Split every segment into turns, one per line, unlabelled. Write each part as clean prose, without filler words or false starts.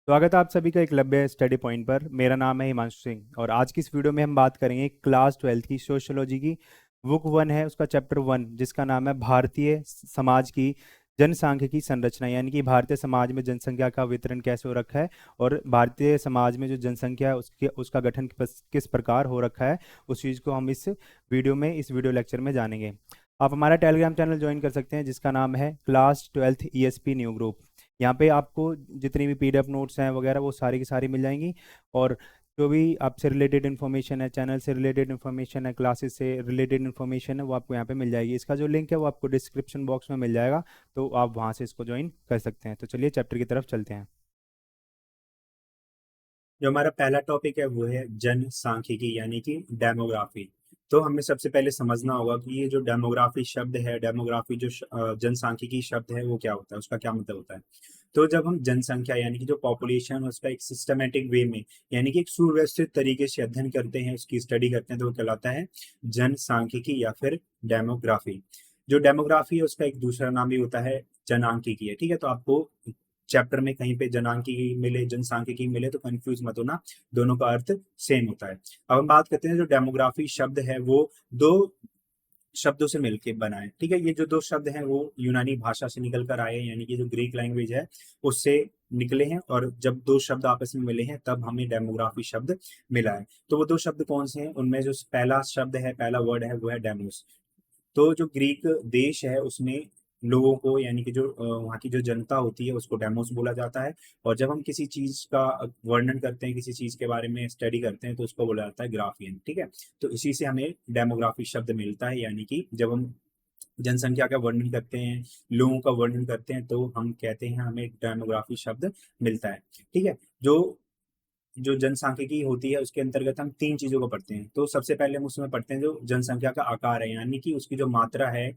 स्वागत है आप सभी का एकलव्य स्टडी पॉइंट पर। मेरा नाम है हिमांशु सिंह और आज की इस वीडियो में हम बात करेंगे क्लास 12th की सोशियोलॉजी की बुक 1 है, उसका चैप्टर 1 जिसका नाम है भारतीय समाज की जनसांख्यिकी संरचना, यानी कि भारतीय समाज में जनसंख्या का वितरण कैसे हो रखा है और भारतीय समाज में जो जनसंख्या है उसके उसका गठन किस प्रकार हो रखा है। उस चीज़ को हम इस वीडियो लेक्चर में जानेंगे। आप हमारा टेलीग्राम चैनल ज्वाइन कर सकते हैं जिसका नाम है class 12th ESP new group. यहाँ पे आपको जितनी भी पीडीएफ नोट्स हैं वगैरह वो सारी की सारी मिल जाएंगी। और जो भी आपसे रिलेटेड इन्फॉर्मेशन है, चैनल से रिलेटेड इन्फॉर्मेशन है, क्लासेस से रिलेटेड इन्फॉर्मेशन है, वो आपको यहाँ पे मिल जाएगी। इसका जो लिंक है वो आपको डिस्क्रिप्शन बॉक्स में मिल जाएगा, तो आप वहाँ से इसको ज्वाइन कर सकते हैं। तो चलिए चैप्टर की तरफ चलते हैं।
जो हमारा पहला टॉपिक है वो है जनसांख्यिकी यानी कि डेमोग्राफी। तो हमें सबसे पहले समझना होगा कि ये जो डेमोग्राफी शब्द है, डेमोग्राफी जो जनसांख्यिकी शब्द है वो क्या होता है, उसका क्या मतलब होता है। तो जब हम जनसंख्या यानी कि जो पॉपुलेशन उसका एक सिस्टमेटिक वे में यानी कि एक सुव्यवस्थित तरीके से अध्ययन करते हैं, उसकी स्टडी करते हैं, तो वो कहलाता है जनसांख्यिकी या फिर डेमोग्राफी। जो डेमोग्राफी है उसका एक दूसरा नाम भी होता है जनांकिकी है। ठीक है, तो आपको चैप्टर में कहीं पे जनांकिकी मिले, जनसांख्यिकी मिले तो कंफ्यूज मत होना, दोनों का अर्थ सेम होता है। अब हम बात करते हैं, जो डेमोग्राफी शब्द है वो दो शब्दों से मिलके बना है। ठीक है, ये जो दो शब्द हैं वो यूनानी भाषा से निकल कर आए हैं, यानी कि जो ग्रीक लैंग्वेज है उससे निकले हैं, और जब दो शब्द आपस में मिले हैं तब हमें डेमोग्राफी शब्द मिला है। तो वो दो शब्द कौन से हैं, उनमें जो पहला शब्द है, पहला वर्ड है वो है डेमोस। तो जो ग्रीक देश है उसमें लोगों को यानी कि जो वहाँ की जो जनता होती है उसको डेमोस बोला जाता है। और जब हम किसी चीज का वर्णन करते हैं, किसी चीज के बारे में स्टडी करते हैं, तो उसको बोला जाता है ग्राफियन। ठीक है, तो इसी से हमें डेमोग्राफी शब्द मिलता है, यानी कि जब हम जनसंख्या का वर्णन करते हैं, लोगों का वर्णन करते हैं, तो हम कहते हैं हमें डेमोग्राफी शब्द मिलता है। ठीक है, जो जो जनसांख्यिकी होती है उसके अंतर्गत हम तीन चीजों को पढ़ते हैं। तो सबसे पहले हम उसमें पढ़ते हैं जो जनसंख्या का आकार है, यानी कि उसकी जो मात्रा है,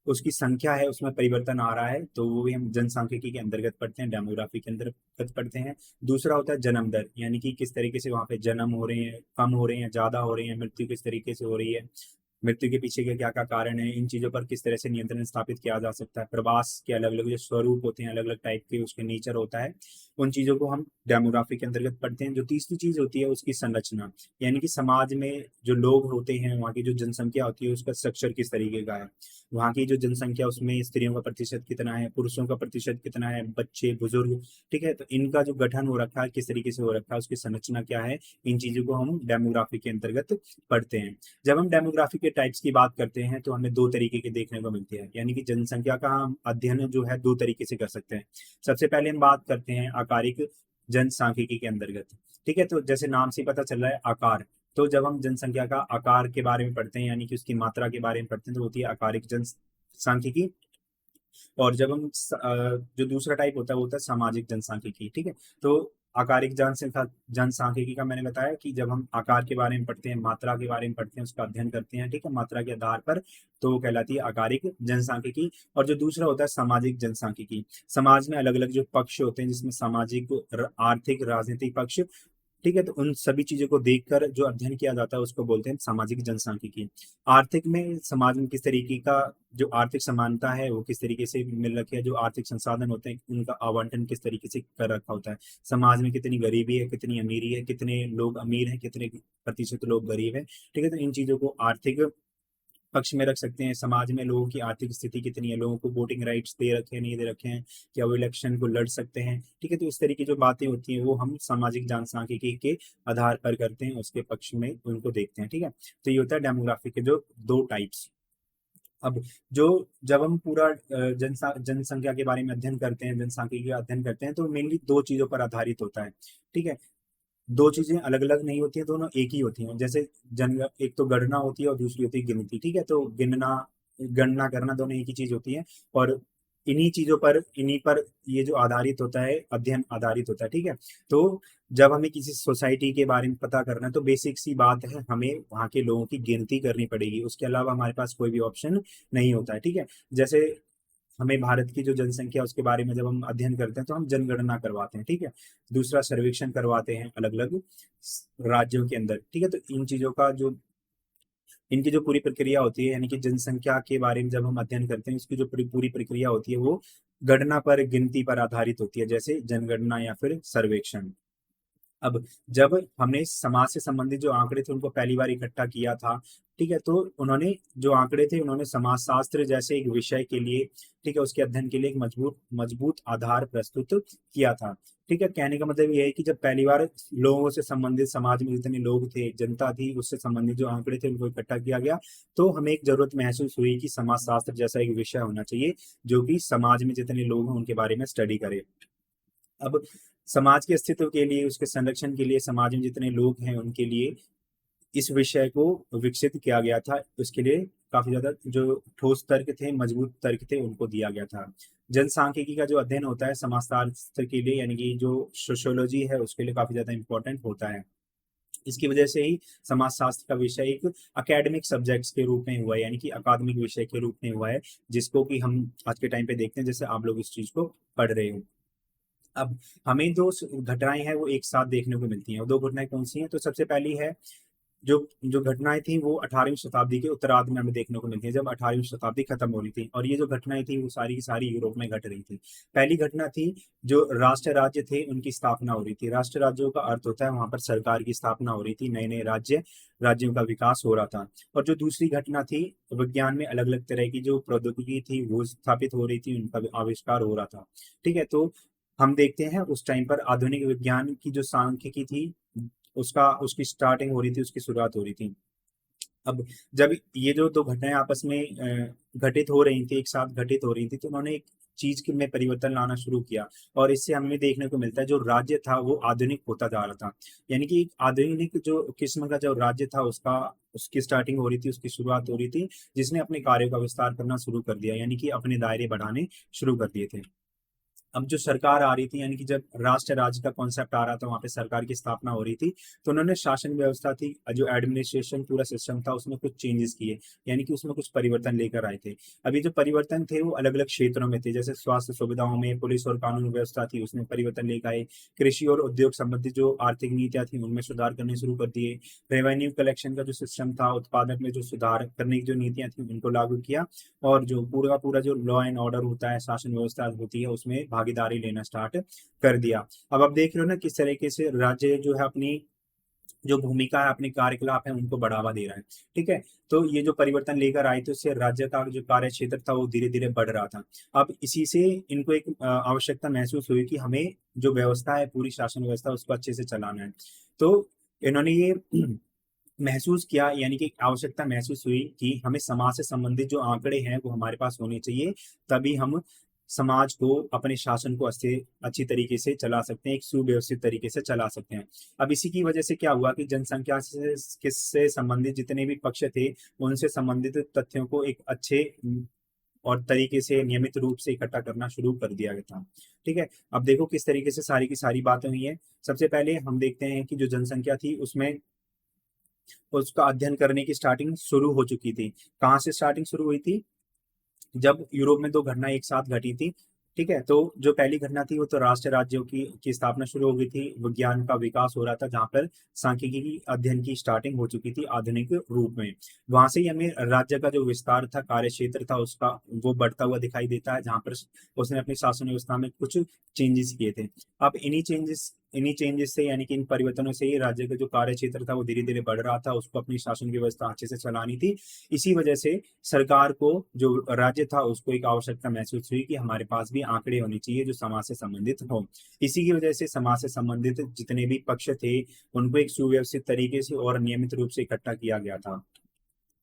उसकी संख्या है, उसमें परिवर्तन आ रहा है, तो वो भी हम जनसांख्यिकी के अंतर्गत पढ़ते हैं, डेमोग्राफी के अंतर्गत पढ़ते हैं। दूसरा होता है जन्म दर, यानी कि किस तरीके से वहां पे जन्म हो रहे हैं, कम हो रहे हैं, ज्यादा हो रहे हैं, मृत्यु किस तरीके से हो रही है, मृत्यु के पीछे के क्या क्या कारण है, इन चीजों पर किस तरह से नियंत्रण स्थापित किया जा सकता है। प्रवास के अलग अलग जो स्वरूप होते हैं, अलग अलग टाइप के उसके नेचर होता है, उन चीजों को हम डेमोग्राफी के अंतर्गत पढ़ते हैं। जो तीसरी चीज होती है उसकी संरचना, यानी कि समाज में जो लोग होते हैं, वहाँ की जो जनसंख्या होती है उसका स्ट्रक्चर किस तरीके का है, वहाँ की जो जनसंख्या उसमें स्त्रियों का प्रतिशत कितना है, पुरुषों का प्रतिशत कितना है, बच्चे बुजुर्ग। ठीक है, तो इनका जो गठन हो रखा है किस तरीके से हो रखा है, उसकी संरचना क्या है, इन चीजों को हम डेमोग्राफी के अंतर्गत पढ़ते हैं। जब हम डेमोग्राफी के टाइप्स की बात करते हैं तो हमें दो तरीके के देखने को मिलते हैं, यानी कि जनसंख्या का हम अध्ययन जो है दो तरीके से कर सकते हैं। सबसे पहले हम बात करते हैं आकारिक जनसांख्यिकी के अंतर्गत। ठीक है, तो जैसे नाम से पता चल रहा है आकार, तो जब हम जनसंख्या का आकार के बारे में पढ़ते हैं यानी कि उसकी मात्रा के बारे में पढ़ते हैं तो होती है आकारिक जनसांख्यिकी। और जब हम जो दूसरा टाइप होता है वो होता है सामाजिक जनसांख्यिकी। ठीक है, तो आकारिक जनसंख्या जनसांख्यिकी का मैंने बताया कि जब हम आकार के बारे में पढ़ते हैं, मात्रा के बारे में पढ़ते हैं, उसका अध्ययन करते हैं, ठीक है, मात्रा के आधार पर, तो वो कहलाती है आकारिक जनसांख्यिकी। और जो दूसरा होता है सामाजिक जनसांख्यिकी, समाज में अलग अलग जो पक्ष होते हैं जिसमें सामाजिक, आर्थिक, राजनीतिक पक्ष। ठीक है, तो उन सभी चीजों को देखकर जो अध्ययन किया जाता है उसको बोलते हैं सामाजिक जनसांख्यिकी। आर्थिक में समाज में किस तरीके का जो आर्थिक समानता है वो किस तरीके से मिल रखी है, जो आर्थिक संसाधन होते हैं उनका आवंटन किस तरीके से कर रखा होता है, समाज में कितनी गरीबी है, कितनी अमीरी है, कितने लोग अमीर हैं, कितने प्रतिशत लोग गरीब हैं। ठीक है, तो इन चीजों को आर्थिक पक्ष में रख सकते हैं। समाज में लोगों की आर्थिक स्थिति कितनी है, लोगों को वोटिंग राइट्स दे रखे हैं, नहीं दे रखे हैं, क्या वो इलेक्शन को लड़ सकते हैं। ठीक है, तो इस तरीके की जो बातें होती हैं वो हम सामाजिक जनसांख्यिकी के आधार पर करते हैं, उसके पक्ष में उनको देखते हैं। ठीक है, तो ये होता है डेमोग्राफी के जो दो टाइप्स। अब जो जब हम पूरा जनसंख्या के बारे में अध्ययन करते हैं, जनसांख्यिकी का अध्ययन करते हैं, तो मेनली दो चीजों पर आधारित होता है। ठीक है, दो चीजें अलग अलग नहीं होती हैं, दोनों एक ही होती हैं। जैसे जन एक तो गणना होती है और दूसरी होती है गिनती। ठीक है, तो गिनना गणना करना दोनों एक ही चीज होती है। और इन्हीं चीजों पर, इन्हीं पर ये जो आधारित होता है, अध्ययन आधारित होता है। ठीक है, तो जब हमें किसी सोसाइटी के बारे में पता करना है तो बेसिक सी बात है, हमें वहाँ के लोगों की गिनती करनी पड़ेगी, उसके अलावा हमारे पास कोई भी ऑप्शन नहीं होता है। ठीक है, जैसे हमें भारत की जो जनसंख्या उसके बारे में जब हम अध्ययन करते हैं तो हम जनगणना करवाते हैं। ठीक है, दूसरा सर्वेक्षण करवाते हैं अलग अलग राज्यों के अंदर। ठीक है, तो इन चीजों का जो इनकी जो पूरी प्रक्रिया होती है, यानी कि जनसंख्या के बारे में जब हम अध्ययन करते हैं, इसकी जो पूरी पूरी प्रक्रिया होती है वो गणना पर, गिनती पर आधारित होती है, जैसे जनगणना या फिर सर्वेक्षण। अब जब हमने समाज से संबंधित जो आंकड़े थे उनको पहली बार इकट्ठा किया था, ठीक है, तो उन्होंने जो आंकड़े थे उन्होंने समाजशास्त्र जैसे एक विषय के लिए, ठीक है, उसके अध्ययन के लिए एक मजबूत मजबूत आधार प्रस्तुत किया था। ठीक है, कहने का मतलब ये है कि जब पहली बार लोगों से संबंधित, समाज में जितने लोग थे, जनता थी, उससे संबंधित जो आंकड़े थे उनको इकट्ठा किया गया, तो हमें एक जरूरत महसूस हुई कि समाजशास्त्र जैसा एक विषय होना चाहिए जो कि समाज में जितने लोग हैं उनके बारे में स्टडी करे। अब समाज के अस्तित्व के लिए, उसके संरक्षण के लिए, समाज में जितने लोग हैं उनके लिए इस विषय को विकसित किया गया था। उसके लिए काफी ज्यादा जो ठोस तर्क थे, मजबूत तर्क थे, उनको दिया गया था। जनसांख्यिकी का जो अध्ययन होता है समाजशास्त्र के लिए, यानी कि जो सोशियोलॉजी है उसके लिए काफी ज्यादा इंपॉर्टेंट होता है। इसकी वजह से ही समाजशास्त्र का विषय एक अकेडमिक सब्जेक्ट्स के रूप में हुआ है, यानी कि अकादमिक विषय के रूप में हुआ है, जिसको कि हम आज के टाइम पे देखते हैं, जैसे आप लोग इस चीज को पढ़ रहे हो। अब हमें दो घटनाएं हैं वो एक साथ देखने को मिलती हैं, और दो घटनाएं कौन सी हैं? तो सबसे पहली है, जो जो घटनाएं थी वो 18वीं शताब्दी के उत्तरार्ध में हमें देखने को मिलती है, जब 18वीं शताब्दी खत्म हो रही थी, और ये जो घटनाएं थी वो सारी की सारी यूरोप में घट रही थी। पहली घटना थी जो राष्ट्र राज्य थे उनकी स्थापना हो रही थी। राष्ट्र राज्यों का अर्थ होता है वहां पर सरकार की स्थापना हो रही थी, नए नए राज्यों का विकास हो रहा था। और जो दूसरी घटना थी, विज्ञान में अलग अलग तरह की जो प्रौद्योगिकी थी वो स्थापित हो रही थी, उनका आविष्कार हो रहा था। ठीक है, तो हम देखते हैं उस टाइम पर आधुनिक विज्ञान की जो सांख्यिकी थी उसका उसकी स्टार्टिंग हो रही थी, उसकी शुरुआत हो रही थी। अब जब ये जो दो घटनाएं आपस में घटित हो रही थी, एक साथ घटित हो रही थी, तो उन्होंने एक चीज के में परिवर्तन लाना शुरू किया, और इससे हमें देखने को मिलता है जो राज्य था वो आधुनिक होता जा रहा था। यानी कि एक आधुनिक जो किस्म का जो राज्य था उसका उसकी स्टार्टिंग हो रही थी, उसकी शुरुआत हो रही थी, जिसने अपने कार्यों का विस्तार करना शुरू कर दिया, यानी कि अपने दायरे बढ़ाने शुरू कर दिए थे। अब जो सरकार आ रही थी, यानी कि जब राष्ट्र राज्य का कॉन्सेप्ट आ रहा था, वहां पे सरकार की स्थापना हो रही थी, तो उन्होंने शासन व्यवस्था थी, जो एडमिनिस्ट्रेशन पूरा सिस्टम था, उसमें कुछ चेंजेस किए, यानी कि उसमें कुछ परिवर्तन लेकर आए थे। अभी जो परिवर्तन थे वो अलग अलग क्षेत्रों में थे, जैसे स्वास्थ्य सुविधाओं में, पुलिस और कानून व्यवस्था थी उसमें परिवर्तन लेकर आए, कृषि और उद्योग संबंधित जो आर्थिक नीतियां थी उनमें सुधार करने शुरू कर दिए, रेवेन्यू कलेक्शन का जो सिस्टम था, उत्पादन में जो सुधार करने की जो नीतियां थी उनको लागू किया, और जो पूरा का पूरा जो लॉ एंड ऑर्डर होता है, शासन व्यवस्था होती है, उसमें भागीदारी लेना स्टार्ट कर दिया। अब आप देख रहे हो ना किस तरीके से राज्य जो है अपनी जो भूमिका है, अपने कार्यकलाप है, उनको बढ़ावा दे रहा है। ठीक है, तो ये जो परिवर्तन लेकर आए थे उससे राज्य का जो कार्य क्षेत्र था वो धीरे धीरे बढ़ रहा था। अब इसी से इनको एक आवश्यकता महसूस हुई कि हमें जो व्यवस्था है, पूरी शासन व्यवस्था, उसको अच्छे से चलाना है। तो इन्होंने ये महसूस किया, यानी कि आवश्यकता महसूस हुई कि हमें समाज से संबंधित जो आंकड़े हैं वो हमारे पास होने चाहिए, तभी हम समाज को, अपने शासन को अच्छे अच्छी तरीके से चला सकते हैं, एक सुव्यवस्थित तरीके से चला सकते हैं। अब इसी की वजह से क्या हुआ कि जनसंख्या से किससे संबंधित जितने भी पक्ष थे उनसे संबंधित तथ्यों को एक अच्छे और तरीके से नियमित रूप से इकट्ठा करना शुरू कर दिया गया था। ठीक है, अब देखो किस तरीके से सारी की सारी बातें हुई हैं। सबसे पहले हम देखते हैं कि जो जनसंख्या थी उसमें उसका अध्ययन करने की स्टार्टिंग शुरू हो चुकी थी। कहाँ से स्टार्टिंग शुरू हुई थी? जब यूरोप में दो घटना एक साथ घटी थी। ठीक है, तो जो पहली घटना थी वो तो राष्ट्र राज्यों की स्थापना शुरू हो गई थी, विज्ञान का विकास हो रहा था, जहाँ पर सांख्यिकी की अध्ययन की स्टार्टिंग हो चुकी थी आधुनिक रूप में। वहां से ही हमें राज्य का जो विस्तार था, कार्य क्षेत्र था उसका, वो बढ़ता हुआ दिखाई देता है, जहाँ पर उसने अपनी शासन व्यवस्था में कुछ चेंजेस किए थे। अब इन्हीं चेंजेस से, यानी कि इन परिवर्तनों से ही राज्य का जो कार्य क्षेत्र था वो धीरे धीरे बढ़ रहा था, उसको अपनी शासन की व्यवस्था अच्छे से चलानी थी। इसी वजह से सरकार को, जो राज्य था, उसको एक आवश्यकता महसूस हुई कि हमारे पास भी आंकड़े होने चाहिए जो समाज से संबंधित हो। इसी की वजह से समाज से संबंधित जितने भी पक्ष थे उनको एक सुव्यवस्थित तरीके से और नियमित रूप से इकट्ठा किया गया था।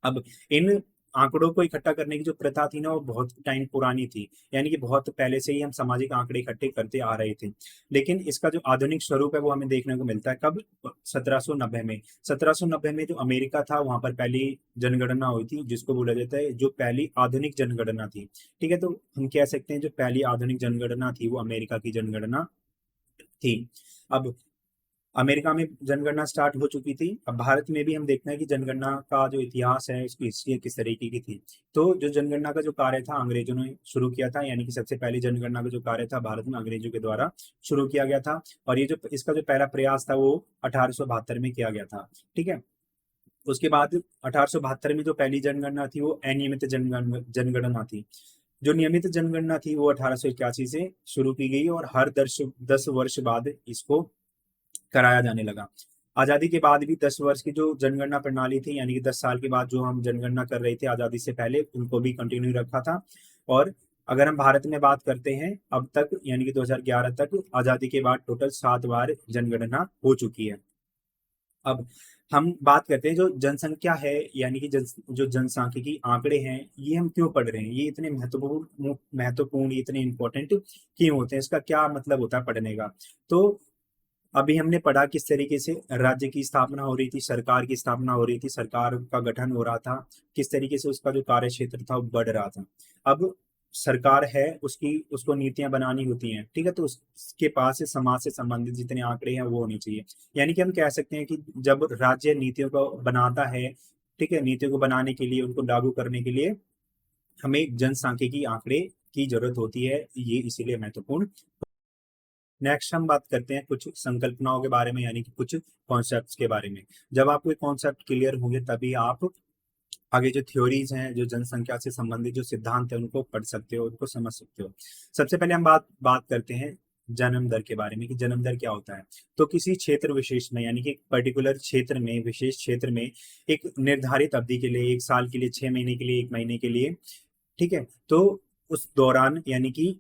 अब इन आंकड़ों को इकट्ठा करने की जो प्रथा थी ना वो बहुत टाइम पुरानी थी, यानी कि बहुत पहले से ही हम सामाजिक आंकड़े इकट्ठे करते आ रहे थे। लेकिन इसका जो आधुनिक स्वरूप है वो हमें देखने को मिलता है कब? 1790 में। 1790 में जो अमेरिका था वहां पर पहली जनगणना हुई थी, जिसको बोला जाता है जो पहली आधुनिक जनगणना थी। ठीक है, तो हम कह सकते हैं जो पहली आधुनिक जनगणना थी वो अमेरिका की जनगणना थी। अब अमेरिका में जनगणना स्टार्ट हो चुकी थी। अब भारत में भी हम देखते हैं कि जनगणना का जो इतिहास है, उसकी हिस्ट्री किस तरीके की थी। तो जो जनगणना का जो कार्य था अंग्रेजों ने शुरू किया था, यानी कि सबसे पहले जनगणना का जो कार्य था भारत में अंग्रेजों के द्वारा शुरू किया गया था, और ये जो इसका जो पहला प्रयास था वो 1872 में किया गया था। ठीक है, उसके बाद 1872 में जो पहली जनगणना थी वो अनियमित जनगणना थी। जो नियमित जनगणना थी वो 1881 से शुरू की गई और हर 10 वर्ष बाद इसको कराया जाने लगा। आजादी के बाद भी 10 वर्ष की जो जनगणना प्रणाली थी, यानी कि 10 साल के बाद जो हम जनगणना कर रहे थे आजादी से पहले, उनको भी कंटिन्यू रखा था। और अगर हम भारत में बात करते हैं अब तक, यानी कि 2011 तक आजादी के बाद टोटल 7 बार जनगणना हो चुकी है। अब हम बात करते हैं जो जनसंख्या है, यानी कि जो जनसांख्यिकी आंकड़े हैं, ये हम क्यों पढ़ रहे हैं, ये इतने महत्वपूर्ण, इतने इंपॉर्टेंट क्यों होते हैं, इसका क्या मतलब होता है पढ़ने का। तो अभी हमने पढ़ा किस तरीके से राज्य की स्थापना हो रही थी, सरकार की स्थापना हो रही थी, सरकार का गठन हो रहा था, किस तरीके से उसका जो कार्य क्षेत्र था वो बढ़ रहा था। अब सरकार है, उसकी उसको नीतियां बनानी होती हैं, ठीक है, तो उसके पास से समाज से संबंधित जितने आंकड़े हैं वो होने चाहिए। यानी कि हम कह सकते हैं कि जब राज्य नीतियों को बनाता है, ठीक है, नीतियों को बनाने के लिए, उनको लागू करने के लिए हमें जनसांख्यिकी आंकड़े की जरूरत होती है, ये इसीलिए महत्वपूर्ण। नेक्स्ट हम बात करते हैं कुछ संकल्पनाओं के बारे में, यानी कि कुछ कॉन्सेप्ट्स के बारे में। जब आपको ये कॉन्सेप्ट क्लियर होंगे तभी आप आगे जो थ्योरीज हैं, जो जनसंख्या से संबंधित जो सिद्धांत है, उनको पढ़ सकते हो, उनको समझ सकते हो। सबसे पहले हम बात बात करते हैं जन्म दर के बारे में कि जन्म दर क्या होता है। तो किसी क्षेत्र विशेष में, यानी कि पर्टिकुलर क्षेत्र में, विशेष क्षेत्र में एक निर्धारित अवधि के लिए, 1 साल के लिए, 6 महीने के लिए, 1 महीने के लिए, ठीक है, तो उस दौरान, यानी कि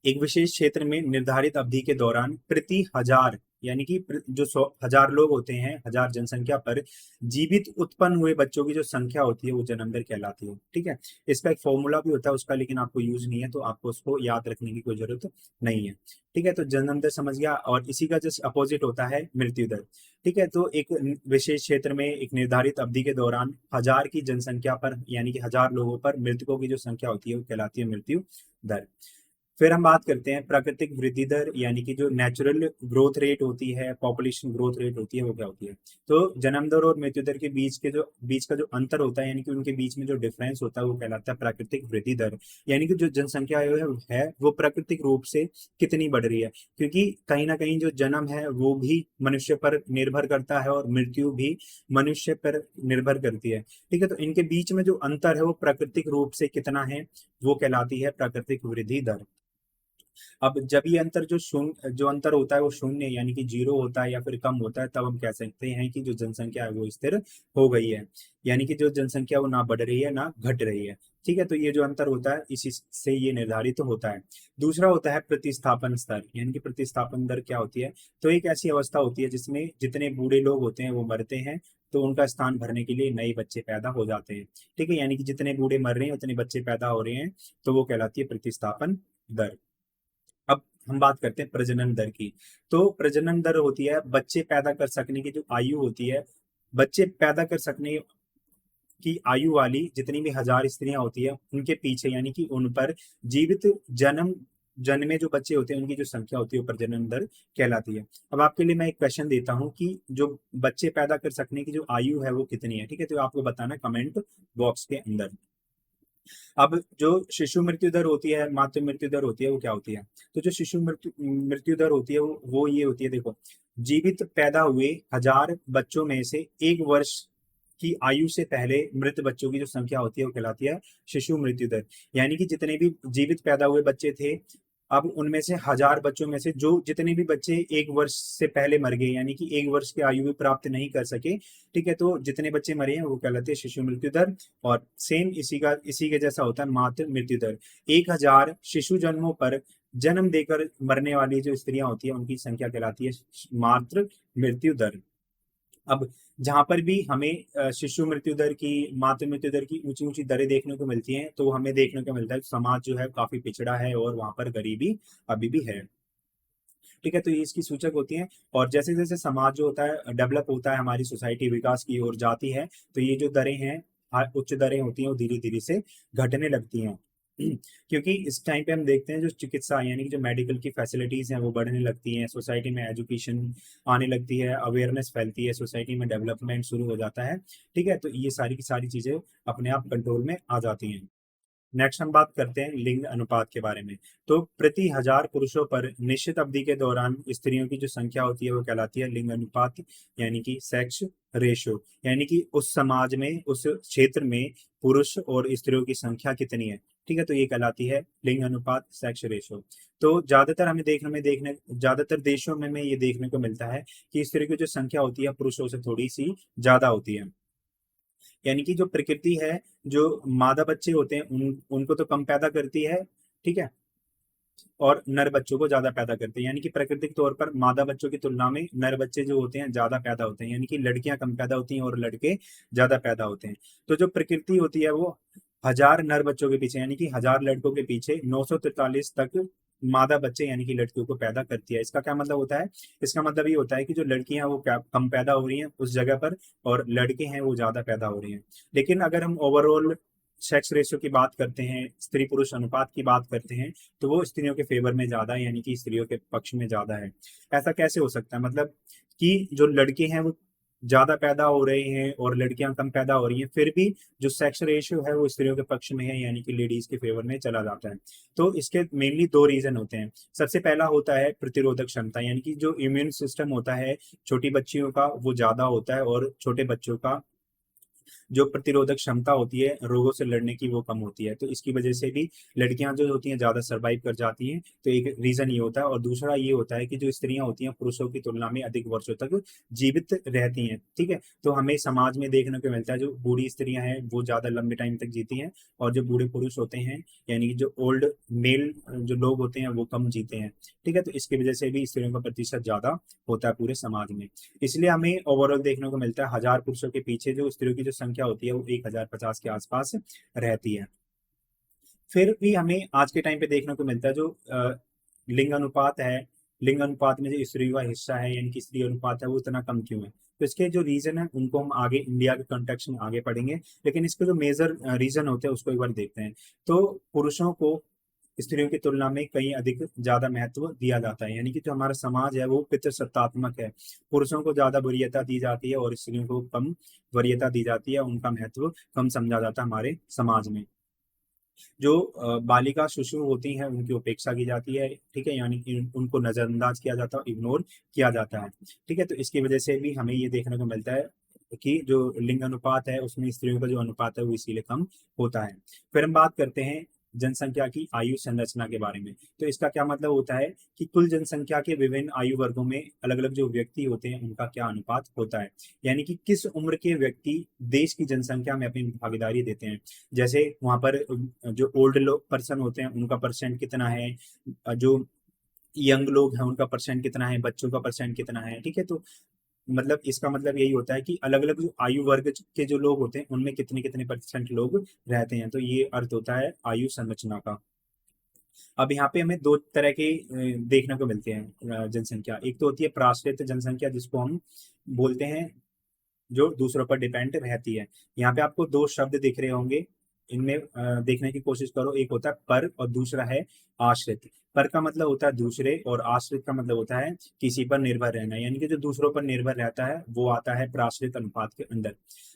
एक विशेष क्षेत्र में निर्धारित अवधि के दौरान प्रति हजार, यानी कि जो 100,000 लोग होते हैं, 1000 जनसंख्या पर जीवित उत्पन्न हुए बच्चों की जो संख्या होती है वो जन्म दर कहलाती है। ठीक है, इसका एक फॉर्मूला भी होता है उसका, लेकिन आपको यूज नहीं है तो आपको उसको याद रखने की कोई जरूरत नहीं है। ठीक है, तो जन्म दर समझ गया, और इसी का जस्ट अपोजिट होता है मृत्यु दर। ठीक है, तो एक विशेष क्षेत्र में एक निर्धारित अवधि के दौरान 1000 की जनसंख्या पर, यानी कि 1000 लोगों पर मृतकों की जो संख्या होती है वो कहलाती है मृत्यु दर। फिर हम बात करते हैं प्राकृतिक वृद्धि दर, यानी कि जो नेचुरल ग्रोथ रेट होती है, पॉपुलेशन ग्रोथ रेट होती है, वो क्या होती है। तो जन्म दर और मृत्यु दर के बीच का जो अंतर होता है, यानी कि उनके बीच में जो डिफरेंस होता है वो कहलाता है प्राकृतिक वृद्धि दर। यानी कि जो जनसंख्या है वो प्राकृतिक रूप से कितनी बढ़ रही है, क्योंकि कहीं ना कहीं जो जन्म है वो भी मनुष्य पर निर्भर करता है और मृत्यु भी मनुष्य पर निर्भर करती है। ठीक है, तो इनके बीच में जो अंतर है वो प्राकृतिक रूप से कितना है, वो कहलाती है प्राकृतिक वृद्धि दर। अब जब ये अंतर जो अंतर होता है वो शून्य, यानी कि जीरो होता है या फिर कम होता है, तब हम कह सकते हैं कि जो जनसंख्या है वो स्थिर हो गई है, यानी कि जो जनसंख्या वो ना बढ़ रही है ना घट रही है। ठीक है, तो ये जो अंतर होता है इसी से ये निर्धारित होता है। दूसरा होता है प्रतिस्थापन स्तर, यानी कि प्रतिस्थापन दर क्या होती है। तो एक ऐसी अवस्था होती है जिसमें जितने बूढ़े लोग होते हैं वो मरते हैं, तो उनका स्थान भरने के लिए नए बच्चे पैदा हो जाते हैं। ठीक है, यानी कि जितने बूढ़े मर रहे हैं उतने बच्चे पैदा हो रहे हैं, तो वो कहलाती है प्रतिस्थापन दर। अब हम बात करते हैं प्रजनन दर की। तो प्रजनन दर होती है बच्चे पैदा कर सकने की जो आयु होती है, बच्चे पैदा कर सकने की आयु वाली जितनी भी 1000 स्त्रियां होती है उनके पीछे, यानी कि उन पर जीवित जन्मे जो बच्चे होते हैं उनकी जो संख्या होती है वो प्रजनन दर कहलाती है। अब आपके लिए मैं एक क्वेश्चन देता हूँ कि जो बच्चे पैदा कर सकने की जो आयु है वो कितनी है। ठीक है, तो आपको बताना कमेंट बॉक्स के अंदर। अब जो शिशु मृत्यु दर होती है, मातृ मृत्यु दर होती है, वो क्या होती है। तो जो शिशु मृत्यु दर होती है वो ये होती है, देखो, जीवित पैदा हुए 1000 बच्चों में से 1 वर्ष की आयु से पहले मृत बच्चों की जो संख्या होती है वो कहलाती है शिशु मृत्यु दर। यानी कि जितने भी जीवित पैदा हुए बच्चे थे, अब उनमें से 1000 बच्चों में से जो जितने भी बच्चे 1 वर्ष से पहले मर गए, यानी कि 1 वर्ष की आयु भी प्राप्त नहीं कर सके, ठीक है, तो जितने बच्चे मरे हैं वो कहलाते हैं शिशु मृत्यु दर। और सेम इसी के जैसा होता है मातृ मृत्यु दर। 1000 शिशु जन्मों पर जन्म देकर मरने वाली जो स्त्रियां होती है उनकी संख्या कहलाती है मातृ मृत्यु दर। अब जहां पर भी हमें शिशु मृत्यु दर की, मातृ मृत्यु दर की ऊंची ऊंची दरें देखने को मिलती हैं, तो हमें देखने को मिलता है कि समाज जो है काफी पिछड़ा है और वहां पर गरीबी अभी भी है। ठीक है, तो ये इसकी सूचक होती हैं। और जैसे जैसे समाज जो होता है डेवलप होता है, हमारी सोसाइटी विकास की ओर जाती है, तो ये जो दरें हैं, उच्च दरें होती हैं, वो धीरे धीरे से घटने लगती हैं। क्योंकि इस टाइम पे हम देखते हैं जो चिकित्सा, यानी कि जो मेडिकल की फैसिलिटीज हैं वो बढ़ने लगती हैं, सोसाइटी में एजुकेशन आने लगती है, अवेयरनेस फैलती है, सोसाइटी में डेवलपमेंट शुरू हो जाता है। ठीक है, तो ये सारी की सारी चीजें अपने आप कंट्रोल में आ जाती हैं। नेक्स्ट हम बात करते हैं लिंग अनुपात के बारे में। तो प्रति 1000 पुरुषों पर निश्चित अवधि के दौरान स्त्रियों की जो संख्या होती है वो कहलाती है लिंग अनुपात, यानी कि सेक्स रेशो। यानी कि उस समाज में, उस क्षेत्र में पुरुष और स्त्रियों की संख्या कितनी है, ठीक है, तो ये कहलाती है लिंग अनुपात, सेक्स रेशो। तो ज्यादातर देखने ज्यादातर देशों में ये देखने को मिलता है कि स्त्रियों की जो संख्या होती है पुरुषों से थोड़ी सी ज्यादा होती है। यानी कि जो प्रकृति है, जो मादा बच्चे होते हैं उनको तो कम पैदा करती है, ठीक है, और नर बच्चों को ज्यादा पैदा करते हैं। यानी कि प्राकृतिक तौर पर मादा बच्चों की तुलना में नर बच्चे जो होते हैं ज्यादा पैदा होते हैं, यानी कि लड़कियां कम पैदा होती हैं और लड़के ज्यादा पैदा होते हैं। तो जो प्रकृति होती है वो 1000 नर बच्चों के पीछे, यानी कि 1000 लड़कों के पीछे 943 तक मादा बच्चे यानी कि लड़कियों को पैदा करती है। इसका क्या मतलब होता है? इसका मतलब ये होता है कि जो लड़कियां वो कम पैदा हो रही हैं उस जगह पर, और लड़के हैं वो ज्यादा पैदा हो रहे हैं। लेकिन अगर हम ओवरऑल सेक्स रेशियो की बात करते हैं, स्त्री पुरुष अनुपात की बात करते हैं, तो वो स्त्रियों के फेवर में ज्यादा है, यानी कि स्त्रियों के पक्ष में ज्यादा है। ऐसा कैसे हो सकता है? मतलब कि जो लड़के हैं वो ज्यादा पैदा हो रहे हैं और लड़कियां कम पैदा हो रही हैं, फिर भी जो सेक्स रेशियो है वो स्त्रियों के पक्ष में है, यानी कि लेडीज के फेवर में चला जाता है। तो इसके मेनली दो रीजन होते हैं। सबसे पहला होता है प्रतिरोधक क्षमता, यानी कि जो इम्यून सिस्टम होता है छोटी बच्चियों का वो ज्यादा होता है, और छोटे बच्चों का जो प्रतिरोधक क्षमता होती है रोगों से लड़ने की वो कम होती है। तो इसकी वजह से भी लड़कियां जो होती हैं ज्यादा सर्वाइव कर जाती हैं। तो एक रीजन ये होता है, और दूसरा ये होता है कि जो स्त्रियां होती हैं पुरुषों की तुलना में अधिक वर्षों तक जीवित रहती हैं, ठीक है। तो हमें समाज में देखने को मिलता है जो बूढ़ी स्त्रियां हैं वो ज्यादा लंबे टाइम तक जीती हैं, और जो बूढ़े पुरुष होते हैं यानी कि जो ओल्ड मेल जो लोग होते हैं वो कम जीते हैं, ठीक है। तो इसकी वजह से भी स्त्रियों का प्रतिशत ज्यादा होता है पूरे समाज में। इसलिए हमें ओवरऑल देखने को मिलता है 1000 पुरुषों के पीछे जो स्त्रियों की जो संख्या होती है वो 1050 के आसपास रहती है। फिर भी हमें आज के टाइम पे देखने को मिलता है जो लिंग अनुपात है, लिंग अनुपात में जो स्त्रियों का हिस्सा है यानी कि स्त्री अनुपात है वो इतना कम क्यों है? तो इसके जो रीजन है उनको हम आगे इंडिया के कॉन्टेक्स्ट में आगे पढ़ेंगे, लेकिन इसके जो मेजर रीजन होते हैं उसको एक बार देखते हैं। तो पुरुषों को स्त्रियों की तुलना में कहीं अधिक ज्यादा महत्व दिया जाता है, यानी कि जो हमारा समाज है वो पितृसत्तात्मक है। पुरुषों को ज्यादा वरीयता दी जाती है और स्त्रियों को कम वरीयता दी जाती है, उनका महत्व कम समझा जाता है हमारे समाज में। जो बालिका शिशु होती हैं उनकी उपेक्षा की जाती है, ठीक है, यानी कि उनको नजरअंदाज किया जाता है, इग्नोर किया जाता है, ठीक है। तो इसकी वजह से भी हमें ये देखने को मिलता है कि जो लिंग अनुपात है उसमें स्त्रियों का जो अनुपात है वो इसीलिए कम होता है। फिर हम बात करते हैं जनसंख्या की आयु संरचना के बारे में। तो इसका क्या मतलब होता है कि कुल जनसंख्या के विभिन्न आयु वर्गों में अलग अलग जो व्यक्ति होते हैं उनका क्या अनुपात होता है, यानी कि किस उम्र के व्यक्ति देश की जनसंख्या में अपनी भागीदारी देते हैं। जैसे वहां पर जो ओल्ड लोग पर्सन होते हैं उनका परसेंट कितना है, जो यंग लोग हैं उनका परसेंट कितना है, बच्चों का परसेंट कितना है, ठीक है। तो मतलब इसका मतलब यही होता है कि अलग अलग जो आयु वर्ग के जो लोग होते हैं उनमें कितने कितने परसेंट लोग रहते हैं। तो ये अर्थ होता है आयु संरचना का। अब यहाँ पे हमें दो तरह के देखने को मिलते हैं जनसंख्या। एक तो होती है प्राश्रित जनसंख्या जिसको हम बोलते हैं जो दूसरों पर डिपेंड रहती है। यहाँ पे आपको दो शब्द दिख रहे होंगे, इनमें देखने की कोशिश करो। एक होता है पर और दूसरा है आश्रित। पर का मतलब होता है दूसरे, और आश्रित का मतलब होता है किसी पर निर्भर रहना, यानी कि जो दूसरों पर निर्भर रहता है वो आता है प्राश्रित अनुपात के अंदर।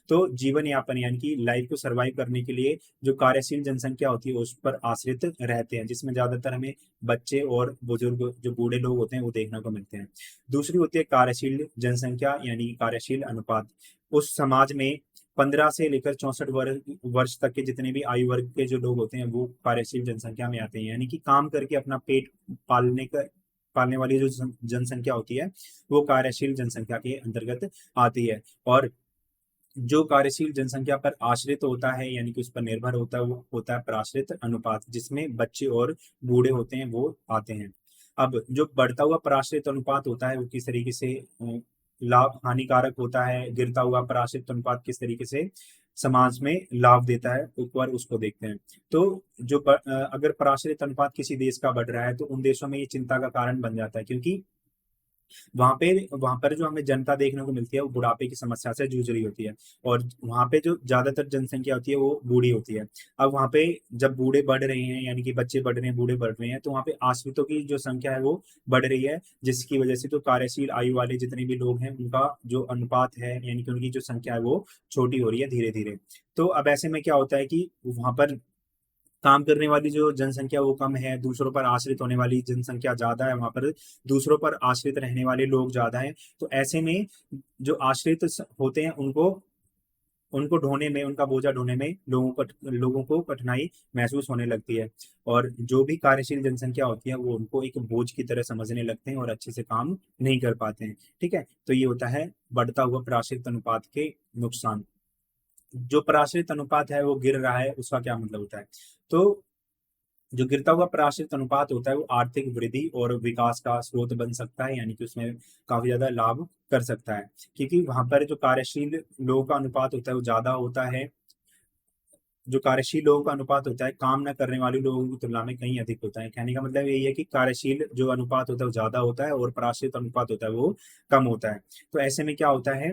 तो जीवन यापन यानी कि लाइफ को सरवाइव करने के लिए जो कार्यशील जनसंख्या होती है उस पर आश्रित रहते हैं, जिसमें ज्यादातर हमें बच्चे और बुजुर्ग जो बूढ़े लोग होते हैं वो देखने को मिलते हैं। दूसरी होती है कार्यशील जनसंख्या यानी कि कार्यशील अनुपात। उस समाज में 15 से लेकर 64 वर्ष तक के जितने भी आयु वर्ग के जो लोग होते हैं वो कार्यशील जनसंख्या में आते हैं, यानी कि काम करके अपना पेट पालने वाली जो जनसंख्या होती है वो कार्यशील जनसंख्या के अंतर्गत आती है। और जो कार्यशील जनसंख्या पर आश्रित होता है यानी कि उस पर निर्भर होता है वो होता है प्राश्रित अनुपात, जिसमें बच्चे और बूढ़े होते हैं वो आते हैं। अब जो बढ़ता हुआ प्राश्रित अनुपात होता है वो किस तरीके से लाभ हानिकारक होता है, गिरता हुआ प्राश्रित अनुपात किस तरीके से समाज में लाभ देता है, एक बार उसको देखते हैं। तो जो अगर प्राश्रित अनुपात किसी देश का बढ़ रहा है तो उन देशों में ये चिंता का कारण बन जाता है, क्योंकि वहां पर जो हमें जनता देखने को मिलती है वो बुढ़ापे की समस्या से जूझ रही होती है, और वहां पे जो ज्यादातर जनसंख्या होती है वो बूढ़ी होती है। अब वहां पे जब बूढ़े बढ़ रहे हैं यानी कि बच्चे बढ़ रहे हैं, बूढ़े बढ़ रहे हैं, तो वहां पे आश्रितों की जो संख्या है वो बढ़ रही है, जिसकी वजह से जो कार्यशील आयु वाले जितने भी लोग हैं उनका जो अनुपात है यानी कि उनकी जो संख्या है वो छोटी हो रही है धीरे धीरे। तो अब ऐसे में क्या होता है कि वहां पर काम करने वाली जो जनसंख्या वो कम है, दूसरों पर आश्रित होने वाली जनसंख्या ज्यादा है, वहां पर दूसरों पर आश्रित रहने वाले लोग ज्यादा हैं। तो ऐसे में जो आश्रित होते हैं उनको उनको ढोने में, उनका बोझा ढोने में लोगों को कठिनाई महसूस होने लगती है। और जो भी कार्यशील जनसंख्या होती है वो उनको एक बोझ की तरह समझने लगते हैं और अच्छे से काम नहीं कर पाते हैं। ठीक है, तो ये होता है बढ़ता हुआ प्राश्रित अनुपात के नुकसान। जो प्राश्रित अनुपात है वो गिर रहा है, उसका क्या मतलब होता है? तो जो गिरता हुआ पराश्रित अनुपात होता है वो आर्थिक वृद्धि और विकास का स्रोत बन सकता है, यानी कि उसमें काफी ज्यादा लाभ कर सकता है, क्योंकि वहां पर जो कार्यशील लोगों का अनुपात होता है वो ज्यादा होता है। जो कार्यशील लोगों का अनुपात होता है काम न करने वाले लोगों की तुलना में कहीं अधिक होता है। कहने का मतलब यही है कि कार्यशील जो अनुपात होता है वो ज्यादा होता है और पराश्रित अनुपात होता है वो कम होता है। तो ऐसे में क्या होता है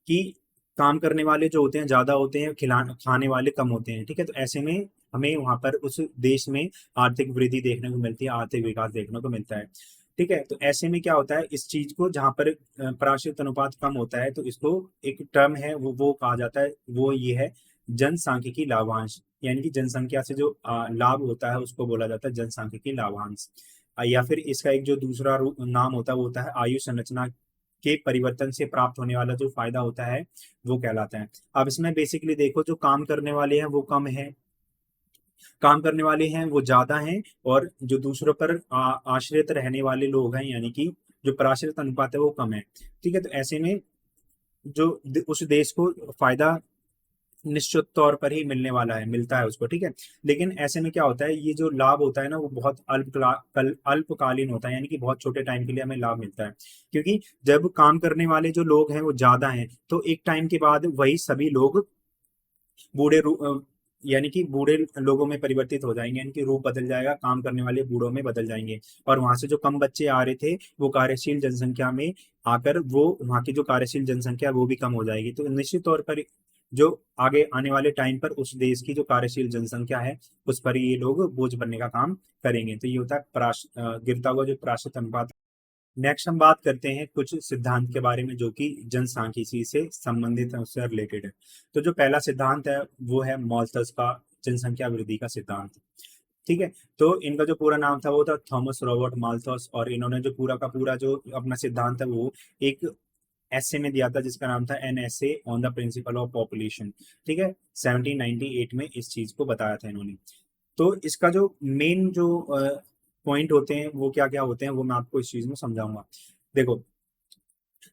कि काम करने वाले जो होते हैं ज्यादा होते हैं, खाने वाले कम होते हैं। ठीक है, तो ऐसे में हमें वहां पर उस देश में आर्थिक वृद्धि देखने को मिलती है, आर्थिक विकास देखने को मिलता है। ठीक है, तो ऐसे में क्या होता है, इस चीज को जहां पर पराश्रित अनुपात कम होता है तो इसको एक टर्म है वो कहा जाता है, वो ये है जनसांख्यिकी लाभांश। यानी कि जनसंख्या से जो लाभ होता है उसको बोला जाता है जनसांख्यिकी लाभांश। या फिर इसका एक जो दूसरा नाम होता है वो होता है आयु संरचना के परिवर्तन से प्राप्त होने वाला जो फायदा होता है वो कहलाता है। अब इसमें बेसिकली देखो, जो काम करने वाले हैं वो कम है, काम करने वाले हैं वो ज्यादा हैं, और जो दूसरों पर आश्रित रहने वाले लोग हैं, यानी कि जो पराश्रित अनुपात है वो कम है। ठीक है, तो ऐसे में जो उस देश को फायदा निश्चित तौर पर ही मिलने वाला है, मिलता है उसको। ठीक है, लेकिन ऐसे में क्या होता है, ये जो लाभ होता है ना वो बहुत अल्पकालीन होता है, यानी कि बहुत छोटे टाइम के लिए हमें लाभ मिलता है। क्योंकि जब काम करने वाले जो लोग हैं वो ज्यादा हैं तो एक टाइम के बाद वही सभी लोग यानी कि बूढ़े लोगों में परिवर्तित हो जाएंगे, यानी कि रूप बदल जाएगा, काम करने वाले बूढ़ों में बदल जाएंगे। और वहां से जो कम बच्चे आ रहे थे वो कार्यशील जनसंख्या में आकर वो वहां की जो कार्यशील जनसंख्या है, वो भी कम हो जाएगी। तो निश्चित तौर पर जो आगे आने वाले टाइम पर उस देश की जो कार्यशील जनसंख्या है उस पर ये लोग बोझ बनने का काम करेंगे। तो ये होता है गिरता हुआ जो प्राश्रित अनुपात। नेक्स्ट हम बात करते हैं कुछ सिद्धांत के बारे में जो कि जनसांख्यिकी से संबंधित है, उससे रिलेटेड है। तो जो पहला सिद्धांत है वो है मॉल्थस का जनसंख्या वृद्धि का सिद्धांत। ठीक है, तो इनका जो पूरा नाम था वो था थॉमस रॉबर्ट माल्थस, और इन्होंने जो पूरा का पूरा जो अपना सिद्धांत है वो एक एसे में दिया था जिसका नाम था an essay on the principle of population. ठीक है, 1798 में इस चीज को बताया था इन्होंने। तो इसका जो मेन जो पॉइंट होते हैं वो क्या क्या होते हैं वो मैं आपको इस चीज में समझाऊंगा। देखो,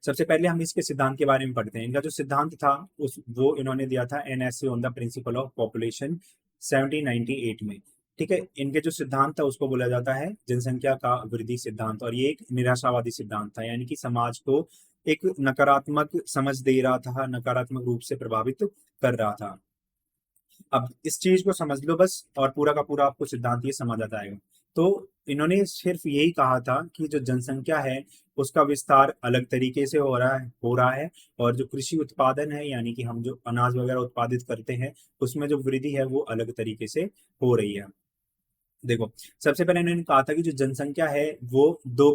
सबसे पहले हम इसके सिद्धांत के बारे में पढ़ते हैं। इनका जो सिद्धांत था उस वो इन्होंने दिया था NSA on the principle of population 1798 में। ठीक है, इनके जो सिद्धांत था उसको बोला जाता है जनसंख्या का वृद्धि सिद्धांत, और ये एक निराशावादी सिद्धांत था, यानी कि समाज को एक नकारात्मक समझ दे रहा था, नकारात्मक रूप से प्रभावित कर रहा था। अब इस चीज को समझ लो बस, और पूरा का पूरा आपको सिद्धांत ये समझ आ जाएगा। तो इन्होंने सिर्फ यही कहा था कि जो जनसंख्या है उसका विस्तार अलग तरीके से हो रहा है, और जो कृषि उत्पादन है, यानी कि हम जो अनाज वगैरह उत्पादित करते हैं उसमें जो वृद्धि है वो अलग तरीके से हो रही है। देखो, सबसे पहले इन्होंने कहा था कि जो जनसंख्या है वो दो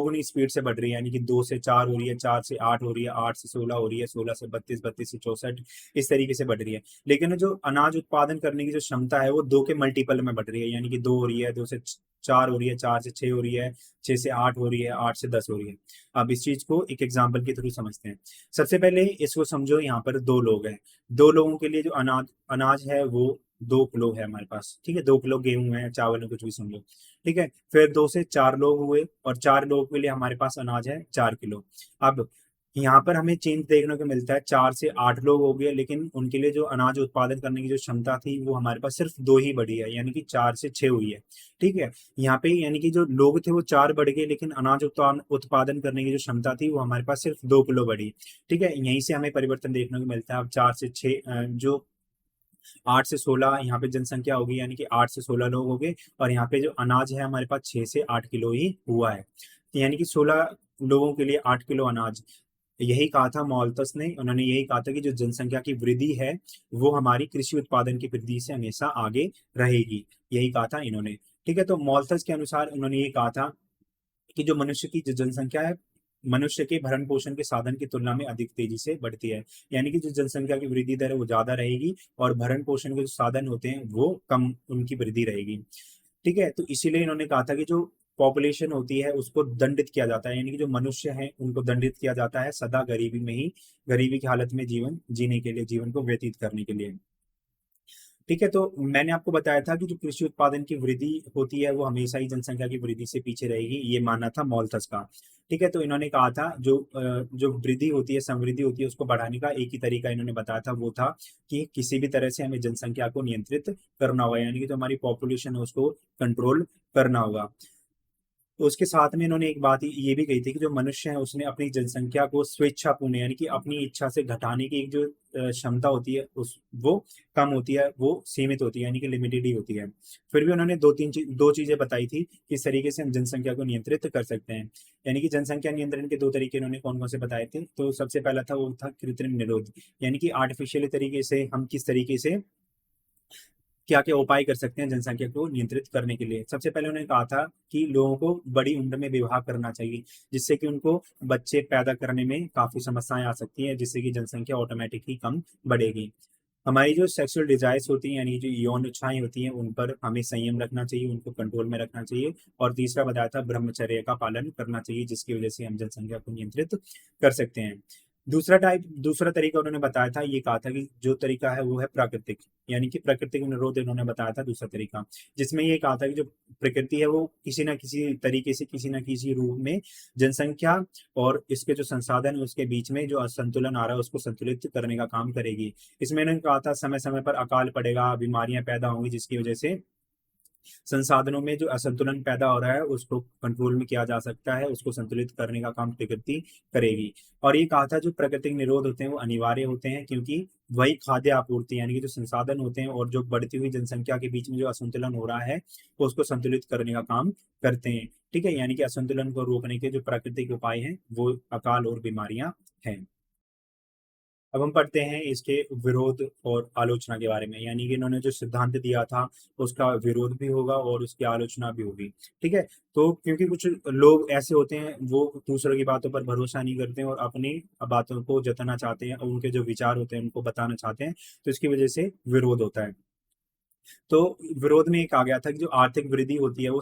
गुनी स्पीड से बढ़ रही है, यानी कि 2 से 4 हो रही है, 4 से 8 हो रही है, 8 से 16 हो रही है, 16 से 32, 32 से 64, इस तरीके से बढ़ रही है। लेकिन जो अनाज उत्पादन करने की जो क्षमता है वो 2 के मल्टीपल में बढ़ रही है, यानी कि 2 हो रही है, 2 से 4 हो रही है, 4 से 6 हो रही है, 6 से 8 हो रही है, 8 से 10 हो रही है। अब इस चीज को एक एग्जाम्पल के थ्रू समझते हैं। सबसे पहले इसको समझो, यहाँ पर दो लोग हैं, दो लोगों के लिए जो अनाज अनाज है वो 2 किलो है हमारे पास। ठीक है, 2 किलो गेहूं है, चावल है, कुछ भी समझो। ठीक है, फिर 2 से 4 लोग हुए, और 4 लोगों के लिए हमारे पास अनाज है 4 किलो। अब यहाँ पर हमें चेंज देखने को मिलता है, 4 से 8 लोग हो गए, लेकिन उनके लिए जो अनाज उत्पादन करने की जो क्षमता थी वो हमारे पास सिर्फ 2 ही बढ़ी है, यानी कि 4 से 6 हुई है। ठीक है, यहाँ पे यानी कि जो लोग थे वो 4 बढ़ गए, लेकिन अनाज उत्पादन करने की जो क्षमता थी वो हमारे पास सिर्फ 2 किलो बढ़ी। ठीक है, यहीं से हमें परिवर्तन देखने को मिलता है। अब 4 से 6 जो 8 से 16 यहाँ पे जनसंख्या होगी, यानी कि 8 से 16 लोग हो गए, और यहाँ पे जो अनाज है हमारे पास 6 से 8 किलो ही हुआ है। तो यानी कि 16 लोगों के लिए 8 किलो अनाज। यही कहा था मॉल्थस ने, उन्होंने यही कहा था कि जो जनसंख्या की वृद्धि है वो हमारी कृषि उत्पादन की वृद्धि से हमेशा आगे रहेगी, यही कहा था इन्होंने। ठीक है, तो मॉल्थस के अनुसार उन्होंने ये कहा था कि जो मनुष्य की जो जनसंख्या है मनुष्य के भरण पोषण के साधन की तुलना में अधिक तेजी से बढ़ती है। यानी कि जो जनसंख्या की वृद्धि दर है वो ज्यादा रहेगी और भरण पोषण के जो साधन होते हैं वो कम, उनकी वृद्धि रहेगी। ठीक है, तो इसीलिए इन्होंने कहा था कि जो पॉपुलेशन होती है उसको दंडित किया जाता है, यानी कि जो मनुष्य हैं उनको दंडित किया जाता है सदा गरीबी में ही, गरीबी की हालत में जीवन जीने के लिए, जीवन को व्यतीत करने के लिए। ठीक है, तो मैंने आपको बताया था कि जो कृषि उत्पादन की वृद्धि होती है वो हमेशा ही जनसंख्या की वृद्धि से पीछे रहेगी, ये मानना था मॉलथस का। ठीक है, तो इन्होंने कहा था जो वृद्धि होती है, समृद्धि होती है, उसको बढ़ाने का एक ही तरीका इन्होंने बताया था, वो था कि किसी भी तरह से हमें जनसंख्या को नियंत्रित करना होगा, यानी कि जो हमारी पॉपुलेशन है उसको कंट्रोल करना होगा। तो उसके साथ में इन्होंने एक बात ये भी कही थी कि जो मनुष्य है उसने अपनी जनसंख्या को स्वेच्छापूर्ण, यानी कि अपनी इच्छा से घटाने की एक जो क्षमता होती है उस वो कम होती है, वो सीमित होती है, यानी कि लिमिटेड ही होती है। फिर भी उन्होंने दो चीजें बताई थी किस तरीके से हम जनसंख्या को नियंत्रित कर सकते हैं। यानी कि जनसंख्या नियंत्रण के दो तरीके इन्होंने कौन कौन से बताए थे, तो सबसे पहला था वो था कृत्रिम निरोध, यानी कि आर्टिफिशियल तरीके से हम किस तरीके से क्या क्या उपाय कर सकते हैं जनसंख्या को नियंत्रित करने के लिए। सबसे पहले उन्होंने कहा था कि लोगों को बड़ी उम्र में विवाह करना चाहिए, जिससे कि उनको बच्चे पैदा करने में काफी समस्याएं आ सकती हैं, जिससे कि जनसंख्या ऑटोमेटिक ही कम बढ़ेगी। हमारी जो सेक्सुअल डिजायर्स होती हैं, यानी जो यौन इच्छाएं होती हैं, उन पर हमें संयम रखना चाहिए, उनको कंट्रोल में रखना चाहिए। और तीसरा बताया था ब्रह्मचर्य का पालन करना चाहिए, जिसकी वजह से हम जनसंख्या को नियंत्रित कर सकते हैं। दूसरा तरीका उन्होंने बताया था, ये कहा था कि जो तरीका है वो है प्राकृतिक, यानी कि प्राकृतिक निरोध इन्होंने बताया था दूसरा तरीका, जिसमें ये कहा था कि जो प्रकृति है वो किसी ना किसी तरीके से, किसी ना किसी रूप में जनसंख्या और इसके जो संसाधन है उसके बीच में जो असंतुलन आ रहा है उसको संतुलित करने का काम करेगी। इसमें इन्होंने कहा था समय समय पर अकाल पड़ेगा, बीमारियां पैदा होंगी, जिसकी वजह से संसाधनों में जो असंतुलन पैदा हो रहा है उसको कंट्रोल में किया जा सकता है, उसको संतुलित करने का काम प्रकृति करेगी। और ये कहा था जो प्राकृतिक निरोध होते हैं वो अनिवार्य होते हैं, क्योंकि वही खाद्य आपूर्ति, यानी कि जो संसाधन होते हैं और जो बढ़ती हुई जनसंख्या के बीच में जो असंतुलन हो रहा है वो उसको संतुलित करने का काम करते हैं। ठीक है, यानी कि असंतुलन को रोकने के जो प्राकृतिक उपाय हैं वो अकाल और बीमारियां हैं। अब हम पढ़ते हैं इसके विरोध और आलोचना के बारे में, यानी कि इन्होंने जो सिद्धांत दिया था उसका विरोध भी होगा और उसकी आलोचना भी होगी। ठीक है, तो क्योंकि कुछ लोग ऐसे होते हैं वो दूसरों की बातों पर भरोसा नहीं करते हैं और अपनी बातों को जताना चाहते हैं और उनके जो विचार होते हैं उनको बताना चाहते हैं, तो इसकी वजह से विरोध होता है। तो विरोध में एक आ गया था कि जो आर्थिक वृद्धि होती है वो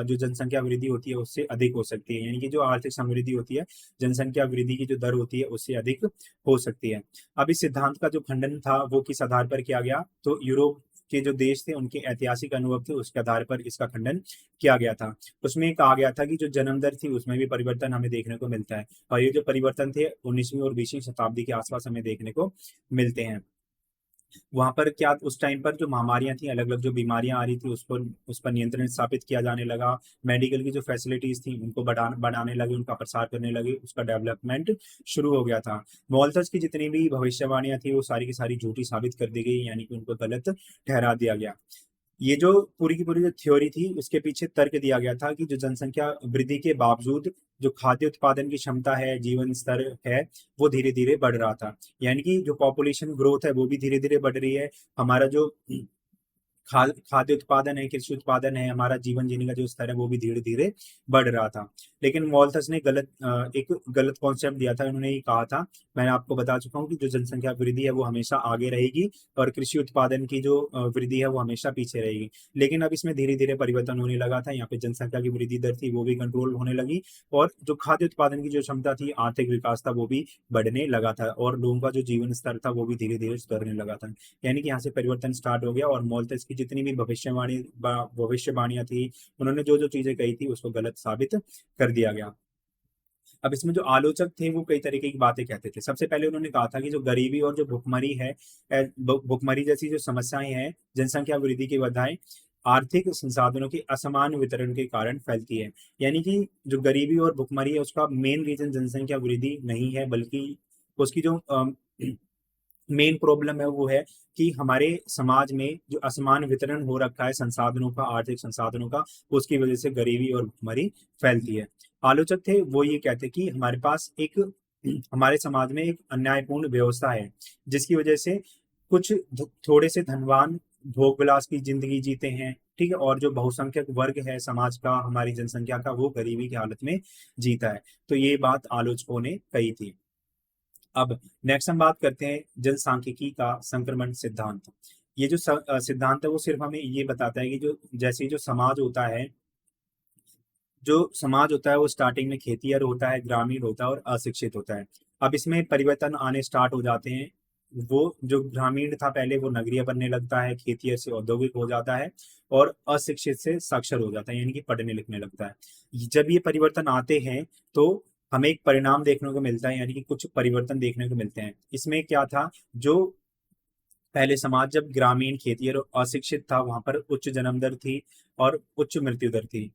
जो जनसंख्या वृद्धि होती है उससे अधिक हो सकती है, यानी कि जो आर्थिक समृद्धि होती है जनसंख्या वृद्धि की जो दर होती है उससे अधिक हो सकती है। अब इस सिद्धांत का जो खंडन था वो किस आधार पर किया गया, तो यूरोप के जो देश थे उनके ऐतिहासिक अनुभव थे उसके आधार पर इसका खंडन किया गया था। उसमें कहा गया था कि जो जन्म दर थी उसमें भी परिवर्तन हमें देखने को मिलता है, और ये जो परिवर्तन थे 19वीं और 20वीं शताब्दी के आसपास हमें देखने को मिलते हैं। वहां पर क्या उस टाइम पर जो महामारियां थी, अलग अलग जो बीमारियां आ रही थी उस पर नियंत्रण स्थापित किया जाने लगा। मेडिकल की जो फैसिलिटीज थी उनको बढ़ाने लगे, उनका प्रसार करने लगे, उसका डेवलपमेंट शुरू हो गया था। मॉलथस की जितनी भी भविष्यवाणियां थी वो सारी की सारी झूठी साबित कर दी गई, यानी कि उनको गलत ठहरा दिया गया। ये जो पूरी की पूरी जो थ्योरी थी उसके पीछे तर्क दिया गया था कि जो जनसंख्या वृद्धि के बावजूद जो खाद्य उत्पादन की क्षमता है, जीवन स्तर है, वो धीरे धीरे बढ़ रहा था। यानी कि जो पॉपुलेशन ग्रोथ है वो भी धीरे धीरे बढ़ रही है, हमारा जो खाद्य उत्पादन है, कृषि उत्पादन है, हमारा जीवन जीने का जो स्तर है वो भी धीरे धीरे बढ़ रहा था। लेकिन मॉलथस ने एक गलत कॉन्सेप्ट दिया था। उन्होंने ये कहा था, मैंने आपको बता चुका हूँ कि जो जनसंख्या वृद्धि है वो हमेशा आगे रहेगी और कृषि उत्पादन की जो वृद्धि है वो हमेशा पीछे रहेगी। लेकिन अब इसमें धीरे धीरे परिवर्तन होने लगा था, यहाँ पे जनसंख्या की वृद्धि दर थी वो भी कंट्रोल होने लगी और जो खाद्य उत्पादन की जो क्षमता थी, आर्थिक विकास था, वो भी बढ़ने लगा था और लोगों का जो जीवन स्तर था वो भी धीरे धीरे सुधरने लगा था। यानी कि यहाँ से परिवर्तन स्टार्ट हो गया और मॉलथस की जितनी भी भविष्यवाणियां थी, उन्होंने जो जो चीजें कही थी उसको गलत साबित कर दिया गया। अब इसमें जो आलोचक थे वो कई तरीके की बातें कहते थे। सबसे पहले उन्होंने कहा था कि जो गरीबी और जो भुखमरी है, भुखमरी जैसी जो समस्याएं हैं, जनसंख्या वृद्धि की बाधाएं आर्थिक संसाधनों के असमान वितरण के कारण फैलती है। यानी कि जो गरीबी और भुखमरी है उसका मेन रीजन जनसंख्या वृद्धि नहीं है, बल्कि उसकी जो मेन प्रॉब्लम है वो है कि हमारे समाज में जो असमान वितरण हो रखा है संसाधनों का, आर्थिक संसाधनों का, उसकी वजह से गरीबी और भुखमरी फैलती है। आलोचक थे वो ये कहते कि हमारे पास एक हमारे समाज में एक अन्यायपूर्ण व्यवस्था है, जिसकी वजह से कुछ थोड़े से धनवान भोग विलास की जिंदगी जीते हैं ठीक है, और जो बहुसंख्यक वर्ग है समाज का, हमारी जनसंख्या का, वो गरीबी की हालत में जीता है। तो ये बात आलोचकों ने कही थी। अब नेक्स्ट हम बात करते हैं जनसांख्यिकी का संक्रमण सिद्धांत। ये जो सिद्धांत है वो सिर्फ हमें ये बताता है कि जो जैसे जो समाज होता है, वो स्टार्टिंग में खेतीहर होता है, ग्रामीण होता है और अशिक्षित होता है। अब इसमें परिवर्तन आने स्टार्ट हो जाते हैं। वो जो ग्रामीण था पहले वो नगरीय बनने लगता है, खेतीहर से औद्योगिक हो जाता है और अशिक्षित से साक्षर हो जाता है, यानी कि पढ़ने लिखने लगता है। जब ये परिवर्तन आते हैं तो हमें एक परिणाम देखने को मिलता है, यानी कि कुछ परिवर्तन देखने को मिलते हैं। इसमें क्या था, जो पहले समाज जब ग्रामीण खेतीहर और अशिक्षित था वहां पर उच्च जन्म दर थी और उच्च मृत्यु दर थी।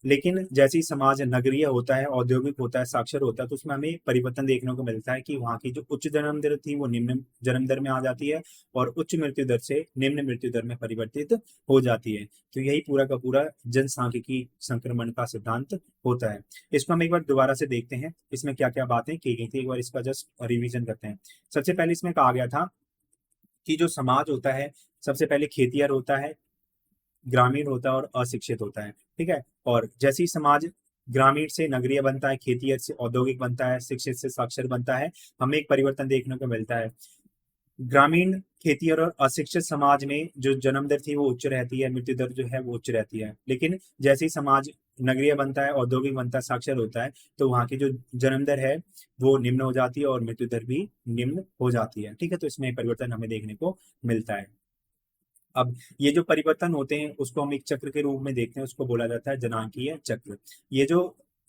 लेकिन जैसे ही समाज नगरीय होता है, औद्योगिक होता है, साक्षर होता है, तो उसमें हमें परिवर्तन देखने को मिलता है कि वहाँ की जो उच्च जन्म दर थी वो निम्न जन्म दर में आ जाती है और उच्च मृत्यु दर से निम्न मृत्यु दर में परिवर्तित हो जाती है। तो यही पूरा का पूरा जनसांख्यिकी संक्रमण का सिद्धांत होता है। इसको हम एक बार दोबारा से देखते हैं, इसमें क्या क्या बातें की गई थी, एक बार इसका जस्ट रिवीजन करते हैं। सबसे पहले इसमें कहा गया था कि जो समाज होता है सबसे पहले खेतिहर होता है, ग्रामीण होता है और अशिक्षित होता है। ठीक है, और जैसे ही समाज ग्रामीण से नगरीय बनता है, खेतीहर से औद्योगिक बनता है, शिक्षित से साक्षर बनता है, हमें एक परिवर्तन देखने को मिलता है। ग्रामीण खेतीहर और अशिक्षित समाज में जो जन्म दर थी वो उच्च रहती है, मृत्यु दर जो है वो उच्च रहती है। लेकिन जैसे ही समाज नगरीय बनता है, औद्योगिक बनता है, साक्षर होता है, तो वहाँ की जो जन्म दर है वो निम्न हो जाती है और मृत्यु दर भी निम्न हो जाती है। ठीक है, तो इसमें परिवर्तन हमें देखने को मिलता है। अब ये जो परिवर्तन होते हैं उसको हम एक चक्र के रूप में देखते हैं, उसको बोला जाता है जनांकीय चक्र। ये जो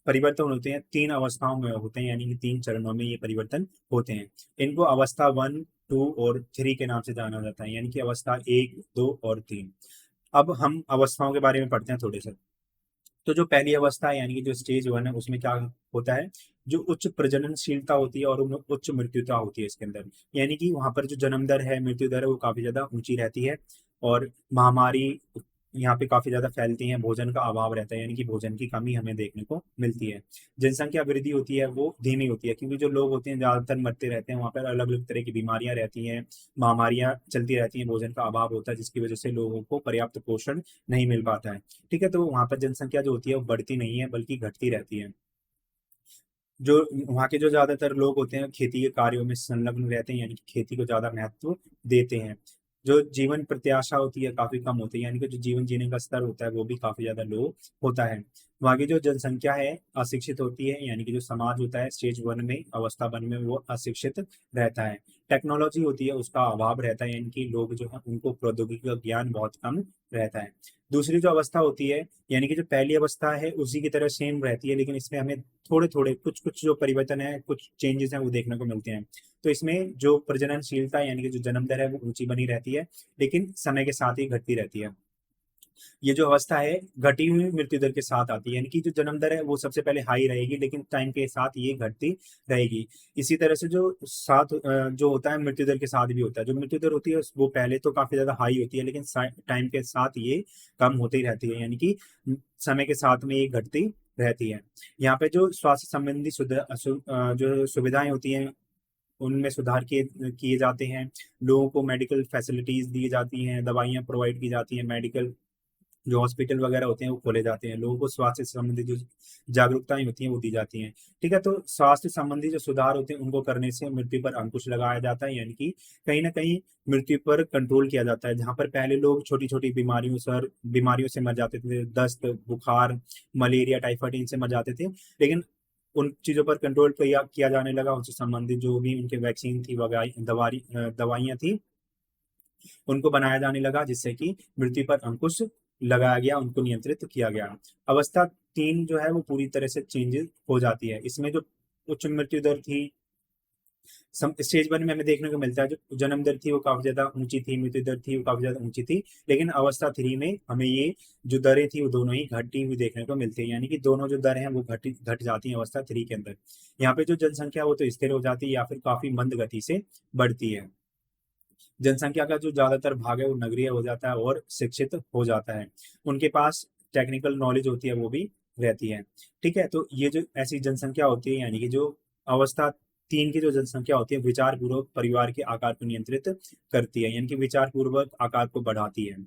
परिवर्तन होते हैं तीन अवस्थाओं में होते हैं, यानी कि तीन चरणों में ये परिवर्तन होते हैं। इनको अवस्था 1, 2 और 3 के नाम से जाना जाता है, यानी कि अवस्था 1, 2 और 3। अब हम अवस्थाओं के बारे में पढ़ते हैं थोड़े से। तो जो पहली अवस्था है यानी कि जो स्टेज 1 है उसमें क्या होता है, जो उच्च प्रजननशीलता होती है और उच्च मृत्युता होती है इसके अंदर। यानी कि वहां पर जो जन्म दर है, मृत्यु दर है वो काफी ज्यादा ऊंची रहती है और महामारी यहाँ पे काफी ज्यादा फैलती है, भोजन का अभाव रहता है, यानी कि भोजन की कमी हमें देखने को मिलती है। जनसंख्या वृद्धि होती है वो धीमी होती है, क्योंकि जो लोग होते हैं ज्यादातर मरते रहते हैं, वहाँ पर अलग अलग तरह की बीमारियां रहती हैं, महामारियां चलती रहती हैं, भोजन का अभाव होता है जिसकी वजह से लोगों को पर्याप्त पोषण नहीं मिल पाता है। ठीक है, तो वहां पर जनसंख्या जो होती है वो बढ़ती नहीं है बल्कि घटती रहती है। जो वहाँ के जो ज्यादातर लोग होते हैं खेती के कार्यों में संलग्न रहते हैं, यानी कि खेती को ज्यादा महत्व देते हैं। जो जीवन प्रत्याशा होती है काफी कम होती है, यानी कि जो जीवन जीने का स्तर होता है वो भी काफी ज्यादा लो होता है। वहाँ की जो जनसंख्या है अशिक्षित होती है, यानी कि जो समाज होता है स्टेज 1 में, अवस्था 1 में वो अशिक्षित रहता है। टेक्नोलॉजी होती है उसका अभाव रहता है, यानी कि लोग जो है उनको प्रौद्योगिकी का ज्ञान बहुत कम रहता है। दूसरी जो अवस्था होती है, यानी कि जो पहली अवस्था है उसी की तरह सेम रहती है, लेकिन इसमें हमें थोड़े थोड़े कुछ कुछ जो परिवर्तन है, कुछ चेंजेस हैं वो देखने को मिलते हैं। तो इसमें जो प्रजननशीलता यानी कि जो जन्म दर है वो ऊंची बनी रहती है, लेकिन समय के साथ ही घटती रहती है। ये जो अवस्था है घटी हुई मृत्यु दर के साथ आती है, यानी कि जो जन्म दर है वो सबसे पहले हाई रहेगी, लेकिन टाइम के साथ ये घटती रहेगी। इसी तरह से जो होता है मृत्यु दर के साथ भी होता है। जो मृत्यु दर होती है वो पहले तो काफी ज्यादा हाई होती है, लेकिन टाइम के साथ ये कम होती रहती है, यानी कि समय के साथ में ये घटती रहती है। यहाँ पे जो स्वास्थ्य संबंधी जो सुविधाएं होती हैं उनमें सुधार किए किए जाते हैं। लोगों को मेडिकल फैसिलिटीज दी जाती हैं, दवाइयाँ प्रोवाइड की जाती हैं, मेडिकल जो हॉस्पिटल वगैरह होते हैं वो खोले जाते हैं, लोगों को स्वास्थ्य से संबंधित जो जागरूकताएं होती हैं वो दी जाती हैं। ठीक है, तो स्वास्थ्य संबंधी जो सुधार होते हैं उनको करने से मृत्यु पर अंकुश लगाया जाता है, यानी कि कहीं ना कहीं मृत्यु पर कंट्रोल किया जाता है। जहां पर पहले लोग छोटी छोटी बीमारियों से मर जाते थे, दस्त, बुखार, मलेरिया, टाइफाइड, इनसे मर जाते थे, लेकिन उन चीजों पर कंट्रोल किया किया जाने लगा। उनसे संबंधित जो भी उनके वैक्सीन थी, दवाइयाँ थी, उनको बनाया जाने लगा, जिससे कि मृत्यु पर अंकुश लगाया गया, उनको नियंत्रित किया गया। अवस्था 3 जो है वो पूरी तरह से चेंजेस हो जाती है। इसमें जो उच्च मृत्यु दर थी स्टेज 1 में हमें देखने को मिलता है, जो जन्म दर थी वो काफी ज्यादा ऊंची थी, मृत्यु दर थी वो काफी ज्यादा ऊंची थी, लेकिन अवस्था 3 में हमें ये जो दरें थी वो दोनों ही घटी हुई देखने को मिलती है, यानी कि दोनों जो दर हैं वो घट जाती हैं अवस्था 3 के अंदर। यहाँ पे जो जनसंख्या वो तो स्थिर हो जाती है या फिर काफी मंद गति से बढ़ती है। जनसंख्या का जो ज्यादातर भाग है वो नगरीय हो जाता है और शिक्षित हो जाता है, उनके पास टेक्निकल नॉलेज होती है वो भी रहती है। ठीक है, तो ये जो ऐसी जनसंख्या होती है, यानी कि जो अवस्था 3 की जो जनसंख्या होती है विचार पूर्वक परिवार के आकार को नियंत्रित करती है, यानी कि विचार पूर्वक आकार को बढ़ाती है।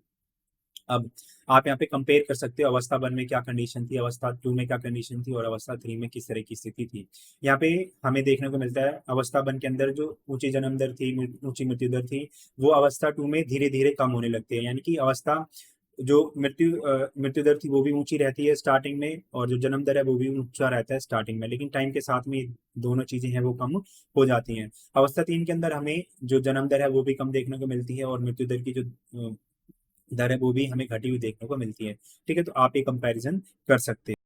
अब आप यहाँ पे कंपेयर कर सकते हो अवस्था 1 में क्या कंडीशन थी, अवस्था 2 में क्या कंडीशन थी और अवस्था 3 में किस तरह की स्थिति थी। यहाँ पे हमें देखने को मिलता है अवस्था 1 के अंदर जो ऊंची जन्म दर थी, ऊंची मृत्यु दर थी, वो अवस्था 2 में धीरे धीरे कम होने लगती है। यानी कि अवस्था जो मृत्यु दर थी वो भी ऊंची रहती है स्टार्टिंग में, और जो जन्म दर है वो भी ऊंचा रहता है स्टार्टिंग में, लेकिन टाइम के साथ में दोनों चीजें हैं वो कम हो जाती हैं। अवस्था 3 के अंदर हमें जो जन्म दर है वो भी कम देखने को मिलती है, और मृत्यु दर की जो दर है वो भी हमें घटी हुई देखने को मिलती है। ठीक है, तो आप ये कंपैरिजन कर सकते हैं।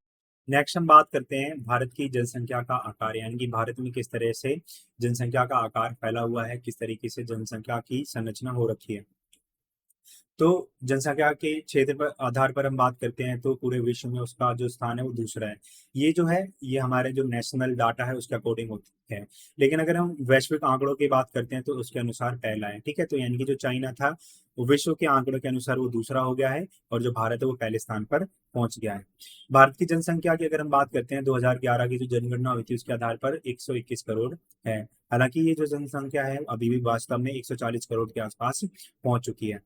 नेक्स्ट हम बात करते हैं भारत की जनसंख्या का आकार, यानी कि भारत में किस तरह से जनसंख्या का आकार फैला हुआ है, किस तरीके से जनसंख्या की संरचना हो रखी है। तो जनसंख्या के क्षेत्र पर आधार पर हम बात करते हैं तो पूरे विश्व में उसका जो स्थान है वो दूसरा है। ये जो है ये हमारे जो नेशनल डाटा है उसके अकॉर्डिंग होती है, लेकिन अगर हम वैश्विक आंकड़ों की बात करते हैं तो उसके अनुसार पहला है। ठीक है, तो यानी कि जो चाइना था वो विश्व के आंकड़ों के अनुसार वो दूसरा हो गया है, और जो भारत है वो पहले स्थान पर पहुंच गया है। भारत की जनसंख्या की अगर हम बात करते हैं 2011 की जो जनगणना हुई थी उसके आधार पर 121 करोड़ है। हालांकि ये जो जनसंख्या है अभी भी वास्तव में 140 करोड़ के आसपास पहुंच चुकी है।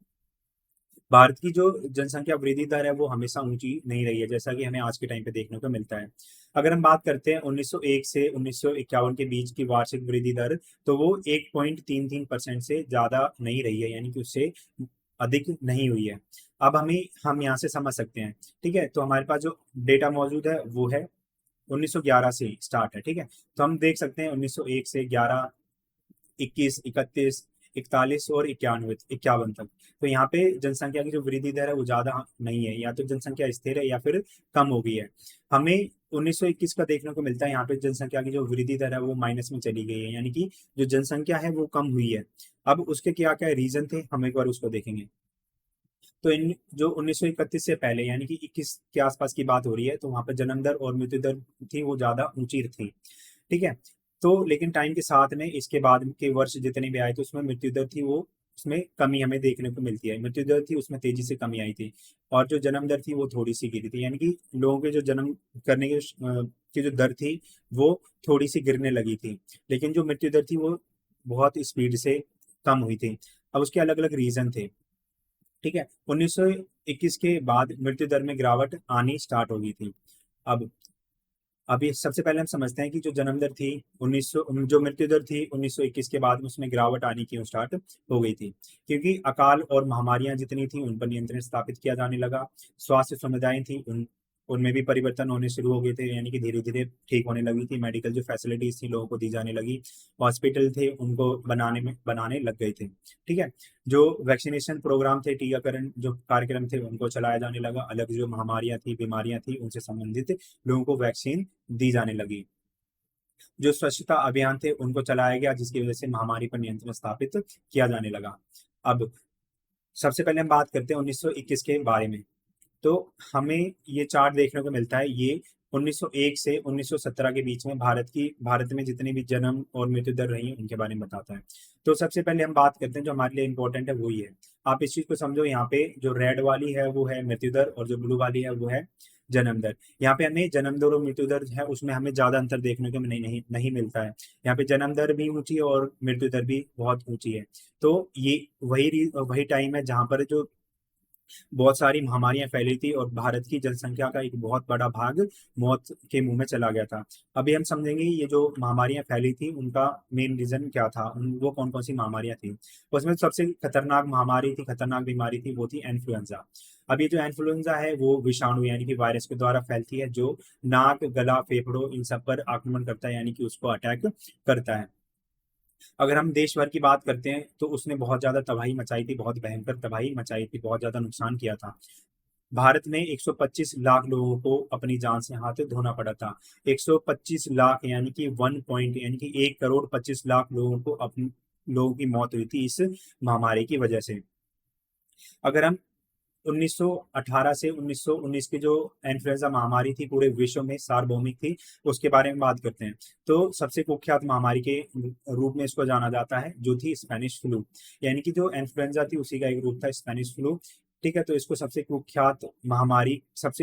भारत की जो जनसंख्या वृद्धि दर है वो हमेशा ऊंची नहीं रही है, जैसा कि हमें आज के टाइम पे देखने को मिलता है। अगर हम बात करते हैं 1901 से 1951 के बीच की वार्षिक वृद्धि दर, तो वो 1.33% से ज्यादा नहीं रही है, यानी कि उससे अधिक नहीं हुई है। अब हम यहाँ से समझ सकते हैं। ठीक है, तो हमारे पास जो डेटा मौजूद है वो है 1911 से स्टार्ट है। ठीक है, तो हम देख सकते हैं 1901 से 11, 21, 31, 41 और 51 तक। तो यहाँ पे जनसंख्या की जो वृद्धि दर है वो ज्यादा नहीं है, या तो जनसंख्या स्थिर है या फिर कम हो गई है। हमें 1921 का देखने को मिलता है, यहाँ पे जनसंख्या की जो वृद्धि दर है वो माइनस में चली गई है, यानी कि जो जनसंख्या है वो कम हुई है। अब उसके क्या क्या रीजन थे हम एक बार उसको देखेंगे। तो इन जो 1931 से पहले यानी कि 21 के आसपास की बात हो रही है, तो वहां पर जन्म दर और मृत्यु दर थी वो ज्यादा ऊंची थी। ठीक है, तो लेकिन टाइम के साथ में इसके बाद के वर्ष जितने भी आए तो उसमें मृत्यु दर थी वो उसमें कमी हमें देखने को मिलती है। मृत्यु दर थी उसमें तेजी से कमी आई थी, और जो जन्म दर थी वो थोड़ी सी गिरी थी, यानी कि लोगों के जो जन्म करने की जो दर थी वो थोड़ी सी गिरने लगी थी, लेकिन जो मृत्यु दर थी वो बहुत स्पीड से कम हुई थी। अब उसके अलग अलग रीजन थे। ठीक है, 1921 के बाद मृत्यु दर में गिरावट आनी स्टार्ट हो गई थी। अब अभी सबसे पहले हम समझते हैं कि जो जन्म दर थी 1900, जो मृत्यु दर थी 1921 के बाद में उसमें गिरावट आनी क्यों स्टार्ट हो गई थी। क्योंकि अकाल और महामारियां जितनी थी उन पर नियंत्रण स्थापित किया जाने लगा। स्वास्थ्य सुविधाएं थी उनमें भी परिवर्तन होने शुरू हो गए थे, यानी कि धीरे धीरे ठीक होने लगी थी। मेडिकल जो फैसिलिटीज थी लोगों को दी जाने लगी। हॉस्पिटल थे उनको बनाने लग गए थे। ठीक है, जो वैक्सीनेशन प्रोग्राम थे, टीकाकरण जो कार्यक्रम थे उनको चलाया जाने लगा। अलग जो महामारियां थी, बीमारियां थी, उनसे संबंधित लोगों को वैक्सीन दी जाने लगी। जो स्वच्छता अभियान थे उनको चलाया गया, जिसकी वजह से महामारी पर नियंत्रण स्थापित किया जाने लगा। अब सबसे पहले हम बात करते हैं 1921 के बारे में। तो हमें ये चार्ट देखने को मिलता है, ये 1901 से 1917 के बीच में भारत में जितनी भी जन्म और मृत्यु दर रही है उनके बारे में बताता है। तो सबसे पहले हम बात करते हैं जो हमारे लिए इंपॉर्टेंट है वो ही है। आप इस चीज को समझो, यहाँ पे जो रेड वाली है वो है मृत्यु दर, और जो ब्लू वाली है वो है जन्म दर। यहाँ पे हमें जन्म दर और मृत्यु दर है उसमें हमें ज्यादा अंतर देखने को नहीं मिलता है। यहाँ पे जन्म दर भी ऊंची है और मृत्यु दर भी बहुत ऊंची है। तो ये वही टाइम है जहां पर जो बहुत सारी महामारियां फैली थी और भारत की जनसंख्या का एक बहुत बड़ा भाग मौत के मुंह में चला गया था। अभी हम समझेंगे ये जो महामारियां फैली थी उनका मेन रीजन क्या था, वो कौन कौन सी महामारियां थी। उसमें सबसे खतरनाक महामारी थी, खतरनाक बीमारी थी, वो थी इन्फ्लुएंजा। अब ये जो इन्फ्लुएंजा है वो विषाणु यानी कि वायरस के द्वारा फैलती है, जो नाक, गला, फेफड़ों इन सब पर आक्रमण करता है, यानी कि उसको अटैक करता है। अगर हम देश भर की बात करते हैं तो उसने बहुत ज्यादा तबाही मचाई थी, बहुत भयंकर तबाही मचाई थी, बहुत ज्यादा नुकसान किया था। भारत में 125 लाख लोगों को अपनी जान से हाथ धोना पड़ा था। 125 लाख यानी कि 1 करोड़ 25 लाख लोगों की मौत हुई थी इस महामारी की वजह से। अगर हम 1918 से 1919 की जो इन्फ्लुएंजा महामारी थी पूरे विश्व में सार्वभौमिक थी, उसके बारे में बात करते हैं। तो सबसे कुख्यात महामारी के रूप में इसको जाना जाता है, जो थी स्पेनिश फ्लू। यानी कि जो इन्फ्लुएंजा थी उसी का एक रूप था स्पेनिश फ्लू। ठीक है, तो इसको सबसे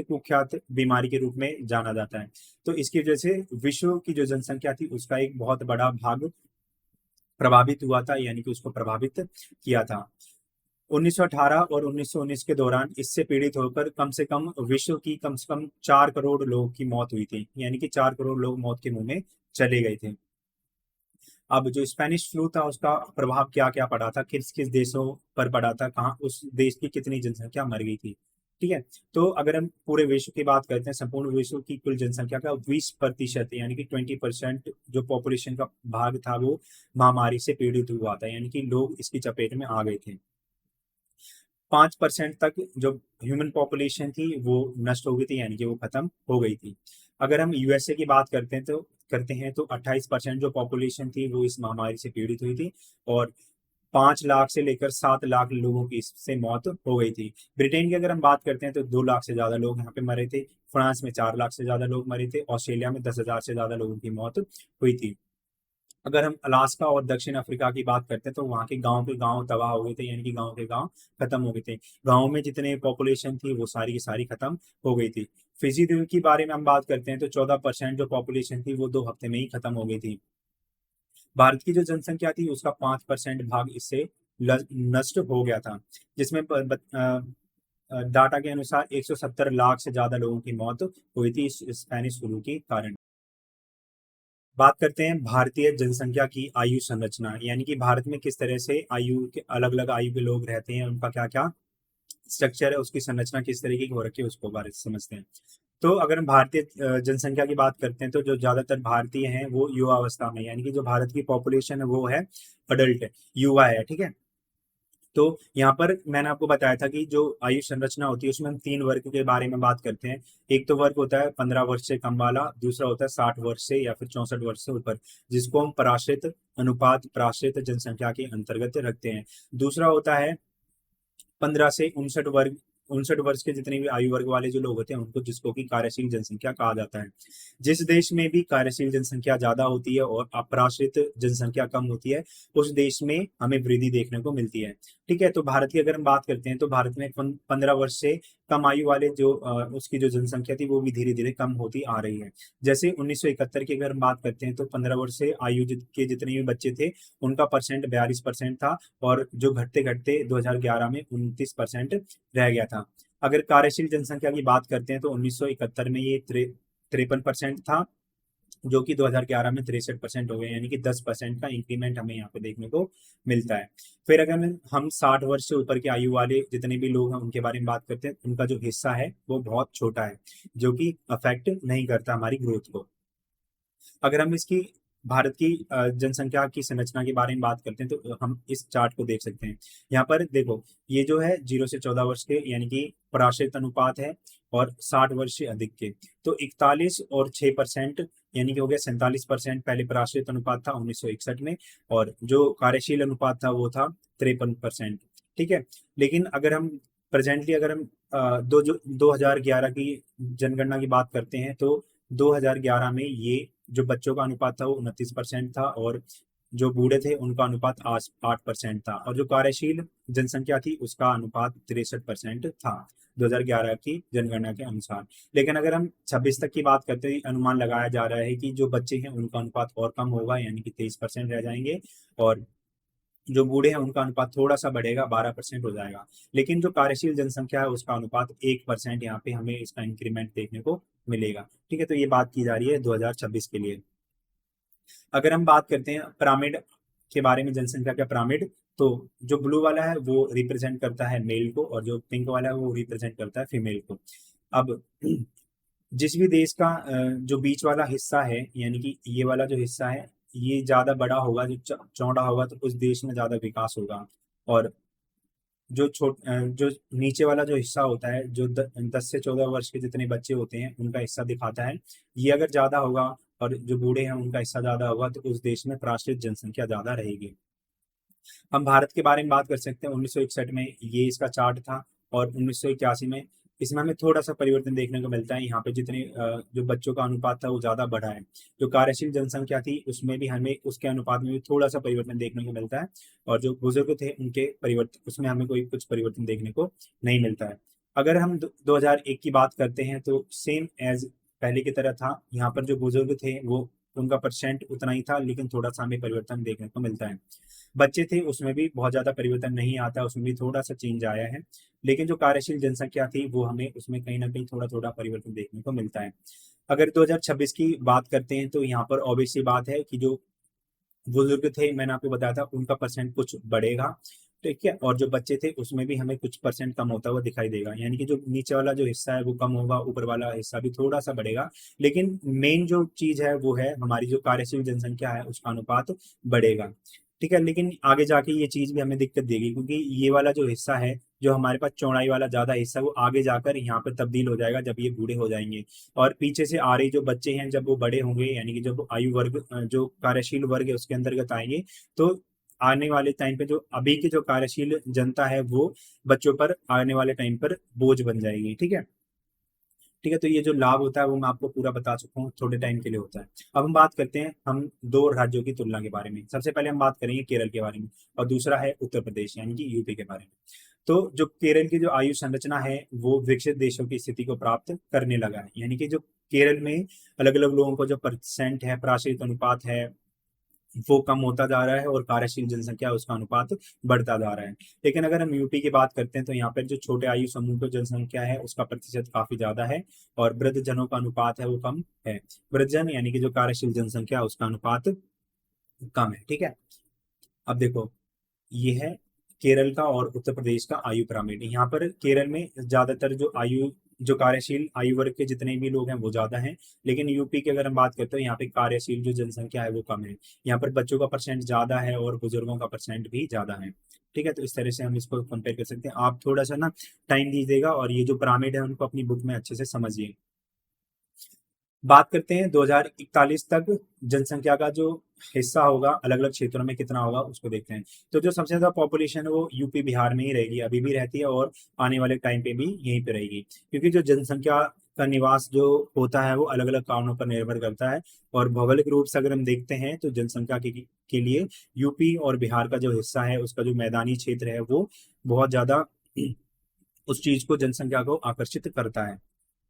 कुख्यात बीमारी के रूप में जाना जाता है। तो इसकी वजह से विश्व की जो जनसंख्या थी उसका एक बहुत बड़ा भाग प्रभावित हुआ था, यानी कि उसको प्रभावित किया था। 1918 और 1919 के दौरान इससे पीड़ित होकर कम से कम विश्व की कम से कम 4 करोड़ लोगों की मौत हुई थी, यानी कि 4 करोड़ लोग मौत के मुंह में चले गए थे। अब जो स्पेनिश फ्लू था उसका प्रभाव क्या क्या पड़ा था, किस किस देशों पर पड़ा था, कहाँ उस देश की कितनी जनसंख्या मर गई थी। ठीक है, तो अगर हम पूरे विश्व की बात करते हैं, संपूर्ण विश्व की कुल जनसंख्या का 20% यानी कि 20% जो पॉपुलेशन का भाग था वो महामारी से पीड़ित हुआ था, यानी कि लोग इसकी चपेट में आ गए थे। 5% तक जो ह्यूमन पॉपुलेशन थी वो नष्ट हो गई थी, यानी कि वो खत्म हो गई थी। अगर हम यूएसए की बात करते हैं तो 28% जो पॉपुलेशन थी वो इस महामारी से पीड़ित हुई थी, और 5 लाख से लेकर 7 लाख लोगों की इससे मौत हो गई थी। ब्रिटेन की अगर हम बात करते हैं तो 2 लाख से ज्यादा लोग यहाँ पे मरे थे। फ्रांस में 4 लाख से ज्यादा लोग मरे थे। ऑस्ट्रेलिया में 10,000 से ज्यादा लोगों की मौत हुई थी। अगर हम अलास्का और दक्षिण अफ्रीका की बात करते हैं तो वहाँ के गांव तबाह हो गए थे, यानी कि गांव के गांव खत्म हो गए थे। गांव में जितने पॉपुलेशन थी वो सारी की सारी खत्म हो गई थी। फिजी द्वीप के बारे में हम बात करते हैं तो 14% जो पॉपुलेशन थी वो 2 हफ्ते में ही खत्म हो गई थी। भारत की जो जनसंख्या थी उसका 5% भाग इससे नष्ट हो गया था, जिसमें डाटा के अनुसार 170 लाख से ज्यादा लोगों की मौत हुई थी इस स्पेनिश फ्लू के कारण। बात करते हैं भारतीय जनसंख्या की आयु संरचना, यानी कि भारत में किस तरह से आयु के अलग अलग आयु के लोग रहते हैं, उनका क्या क्या स्ट्रक्चर है, उसकी संरचना किस तरीके की हो रखी है, उसको बारे से समझते हैं। तो अगर हम भारतीय जनसंख्या की बात करते हैं तो जो ज्यादातर भारतीय हैं वो युवा अवस्था में, यानी कि जो भारत की पॉपुलेशन है वो है अडल्ट, युवा है। ठीक है, तो यहाँ पर मैंने आपको बताया था कि जो आयु संरचना होती है उसमें हम 3 वर्ग के बारे में बात करते हैं। एक तो वर्ग होता है 15 वर्ष से कम वाला, दूसरा होता है 60 वर्ष से या फिर 64 वर्ष से ऊपर, जिसको हम पराश्रित अनुपात पराश्रित जनसंख्या के अंतर्गत रखते हैं। दूसरा होता है 15 से 59 वर्ग, 59 वर्ष के जितने भी आयु वर्ग वाले जो लोग होते हैं उनको, जिसको कि कार्यशील जनसंख्या कहा जाता है। जिस देश में भी कार्यशील जनसंख्या ज्यादा होती है और अपराश्रित जनसंख्या कम होती है उस देश में हमें वृद्धि देखने को मिलती है। ठीक है, तो भारत की अगर हम बात करते हैं तो भारत में 15 वर्ष से कम आयु वाले जो उसकी जो जनसंख्या थी वो भी धीरे धीरे कम होती आ रही है। जैसे 1971 की अगर हम बात करते हैं तो 15 वर्ष से आयु के जितने भी बच्चे थे उनका परसेंट 42% था, और जो घटते घटते 2011 में 29% रह गया था। अगर कार्यशील जनसंख्या की बात करते हैं तो 1971 में ये 53% था, जो कि 2011 में 63% हो गए, यानी कि 10% का इंक्रीमेंट हमें यहाँ पे देखने को मिलता है। फिर अगर हम 60 वर्ष से ऊपर के आयु वाले जितने भी लोग हैं उनके बारे में बात करते हैं, उनका जो हिस्सा है वो बहुत छोटा है, जो कि अफेक्ट नहीं करता हमारी ग्रोथ को। अगर हम इसकी भारत की जनसंख्या की संरचना के बारे में बात करते हैं तो हम इस चार्ट को देख सकते हैं। यहाँ पर देखो, ये जो है 0 से 14 वर्ष के यानी कि पराश्रित अनुपात है, और 60 वर्ष से अधिक के तो 41 और 6% यानी कि हो गया 47%। पहले पराश्रित अनुपात था 1961 में, और जो कार्यशील अनुपात था वो था 53%। ठीक है, लेकिन अगर हम प्रेजेंटली अगर हम 2011 की जनगणना की बात करते हैं तो 2011 में ये जो बच्चों का अनुपात था वो 29% था, और जो बूढ़े थे उनका अनुपात 8% था, और जो कार्यशील जनसंख्या थी उसका अनुपात 63% था 2011 की जनगणना के अनुसार। लेकिन अगर हम 26 तक की बात करते हैं, अनुमान लगाया जा रहा है कि जो बच्चे हैं उनका अनुपात और कम होगा, यानी कि 23% रह जाएंगे, और जो बूढ़े हैं उनका अनुपात थोड़ा सा बढ़ेगा, 12% हो जाएगा। लेकिन जो कार्यशील जनसंख्या है उसका अनुपात 1% यहाँ पे हमें इसका इंक्रीमेंट देखने को मिलेगा। ठीक है, तो ये बात की जा रही है 2026 के लिए। अगर हम बात करते हैं पिरामिड के बारे में, जनसंख्या का पिरामिड, तो जो ब्लू वाला है वो रिप्रेजेंट करता है मेल को, और जो पिंक वाला है वो रिप्रेजेंट करता है फीमेल को। अब जिस भी देश का जो बीच वाला हिस्सा है, यानी कि ये वाला जो हिस्सा है ये ज्यादा बड़ा होगा, जो चौड़ा होगा तो उस देश में ज्यादा विकास होगा। और जो नीचे वाला जो हिस्सा होता है, जो 10 से 14 वर्ष के जितने बच्चे होते हैं उनका हिस्सा दिखाता है, ये अगर ज्यादा होगा और जो बूढ़े हैं उनका हिस्सा ज्यादा होगा तो उस देश में प्राश्रित जनसंख्या ज्यादा रहेगी। हम भारत के बारे में बात कर सकते हैं। 1961 में ये इसका चार्ट था, और 1981 में इसमें हमें थोड़ा सा परिवर्तन देखने को मिलता है। यहाँ पे जितने जो बच्चों का अनुपात था वो ज्यादा बढ़ा है। जो कार्यशील जनसंख्या थी उसमें भी हमें उसके अनुपात में भी थोड़ा सा परिवर्तन देखने को मिलता है, और जो बुजुर्ग थे उनके परिवर्तन उसमें हमें कोई कुछ परिवर्तन देखने को नहीं मिलता है। अगर हम 2001 की बात करते हैं तो सेम एज पहले की तरह था। यहाँ पर जो बुजुर्ग थे वो उनका परसेंट उतना ही था, लेकिन थोड़ा सा हमें परिवर्तन देखने को मिलता है। बच्चे थे उसमें भी बहुत ज्यादा परिवर्तन नहीं आता, उसमें भी थोड़ा सा चेंज आया है, लेकिन जो कार्यशील जनसंख्या थी वो हमें उसमें कहीं ना कहीं थोड़ा थोड़ा परिवर्तन देखने को मिलता है। अगर 2026 की बात करते हैं तो यहाँ पर ऑब्वियस सी बात है कि जो बुजुर्ग थे मैंने आपको बताया था उनका परसेंट कुछ बढ़ेगा, ठीक है, और जो बच्चे थे उसमें भी हमें कुछ परसेंट कम होता हुआ दिखाई देगा, यानी कि जो नीचे वाला जो हिस्सा है वो कम होगा, ऊपर वाला हिस्सा भी थोड़ा सा बढ़ेगा। लेकिन मेन जो चीज है वो है हमारी जो कार्यशील जनसंख्या है उसका अनुपात बढ़ेगा, ठीक है। लेकिन आगे जाके ये चीज भी हमें दिक्कत देगी, क्योंकि ये वाला जो हिस्सा है, जो हमारे पास चौड़ाई वाला ज्यादा हिस्सा है, वो आगे जाकर यहाँ पर तब्दील हो जाएगा जब ये बूढ़े हो जाएंगे। और पीछे से आ रही जो बच्चे हैं जब वो बड़े होंगे, यानी कि जब आयु वर्ग जो कार्यशील वर्ग है उसके अंतर्गत आएंगे, तो आने वाले टाइम पे जो अभी की जो कार्यशील जनता है वो बच्चों पर आने वाले टाइम पर बोझ बन जाएगी, ठीक है। ठीक है, तो ये जो लाभ होता है वो मैं आपको पूरा बता चुका हूँ, थोड़े टाइम के लिए होता है। अब हम बात करते हैं हम दो राज्यों की तुलना के बारे में। सबसे पहले हम बात करेंगे केरल के बारे में, और दूसरा है उत्तर प्रदेश यानी कि यूपी के बारे में। तो जो केरल की जो आयु संरचना है वो विकसित देशों की स्थिति को प्राप्त करने लगा है, यानी कि जो केरल में अलग अलग लोगों को जो परसेंट है, प्राचीन अनुपात है, वो कम होता जा रहा है, और कार्यशील जनसंख्या उसका अनुपात बढ़ता जा रहा है। लेकिन अगर हम यूपी की बात करते हैं तो यहाँ पर जो छोटे आयु समूह की जनसंख्या है उसका प्रतिशत काफी ज्यादा है, और वृद्ध जनों का अनुपात है वो कम है। वृद्ध जन यानी कि जो कार्यशील जनसंख्या उसका अनुपात कम है, ठीक है। अब देखो, ये है केरल का और उत्तर प्रदेश का आयु पिरामिड। यहाँ पर केरल में ज्यादातर जो कार्यशील आयु वर्ग के जितने भी लोग हैं वो ज्यादा हैं, लेकिन यूपी की अगर हम बात करते हैं यहाँ पे कार्यशील जो जनसंख्या है वो कम है। यहाँ पर बच्चों का परसेंट ज्यादा है और बुजुर्गों का परसेंट भी ज्यादा है, ठीक है। तो इस तरह से हम इसको कंपेयर कर सकते हैं। आप थोड़ा सा ना टाइम दीजिएगा और ये जो पिरामिड है उनको अपनी बुक में अच्छे से समझिए। बात करते हैं 2041 तक जनसंख्या का जो हिस्सा होगा अलग अलग क्षेत्रों में कितना होगा उसको देखते हैं। तो जो सबसे ज्यादा पॉपुलेशन है वो यूपी बिहार में ही रहेगी, अभी भी रहती है और आने वाले टाइम पे भी यहीं पे रहेगी, क्योंकि जो जनसंख्या का निवास जो होता है वो अलग अलग कारणों पर निर्भर करता है। और भौगोलिक रूप से अगर हम देखते हैं तो जनसंख्या के लिए यूपी और बिहार का जो हिस्सा है उसका जो मैदानी क्षेत्र है वो बहुत ज्यादा उस चीज को, जनसंख्या को आकर्षित करता है,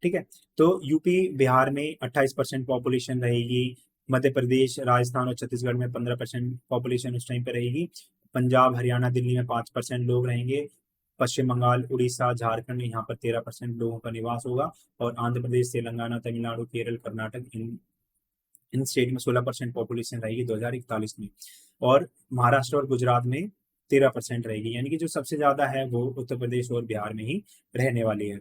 ठीक है। तो यूपी बिहार में 28% पॉपुलेशन रहेगी, मध्य प्रदेश राजस्थान और छत्तीसगढ़ में 15% पॉपुलेशन उस टाइम पे रहेगी, पंजाब हरियाणा दिल्ली में 5% लोग रहेंगे, पश्चिम बंगाल उड़ीसा झारखंड यहाँ पर 13% लोगों का निवास होगा, और आंध्र प्रदेश तेलंगाना तमिलनाडु केरल कर्नाटक इन स्टेट में 16% पॉपुलेशन रहेगी 2041 में, और महाराष्ट्र और गुजरात में 13% रहेगी, यानी कि जो सबसे ज्यादा है वो उत्तर प्रदेश और बिहार में ही रहने वाली है।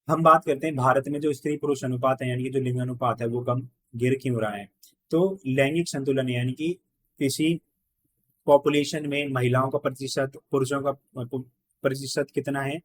हम बात करते हैं भारत में जो स्त्री पुरुष अनुपात है, यानी कि जो लिंग अनुपात है वो कम गिर क्यों रहा है। तो लैंगिक संतुलन यानी कि किसी पॉपुलेशन में महिलाओं का प्रतिशत पुरुषों का प्रतिशत कितना है,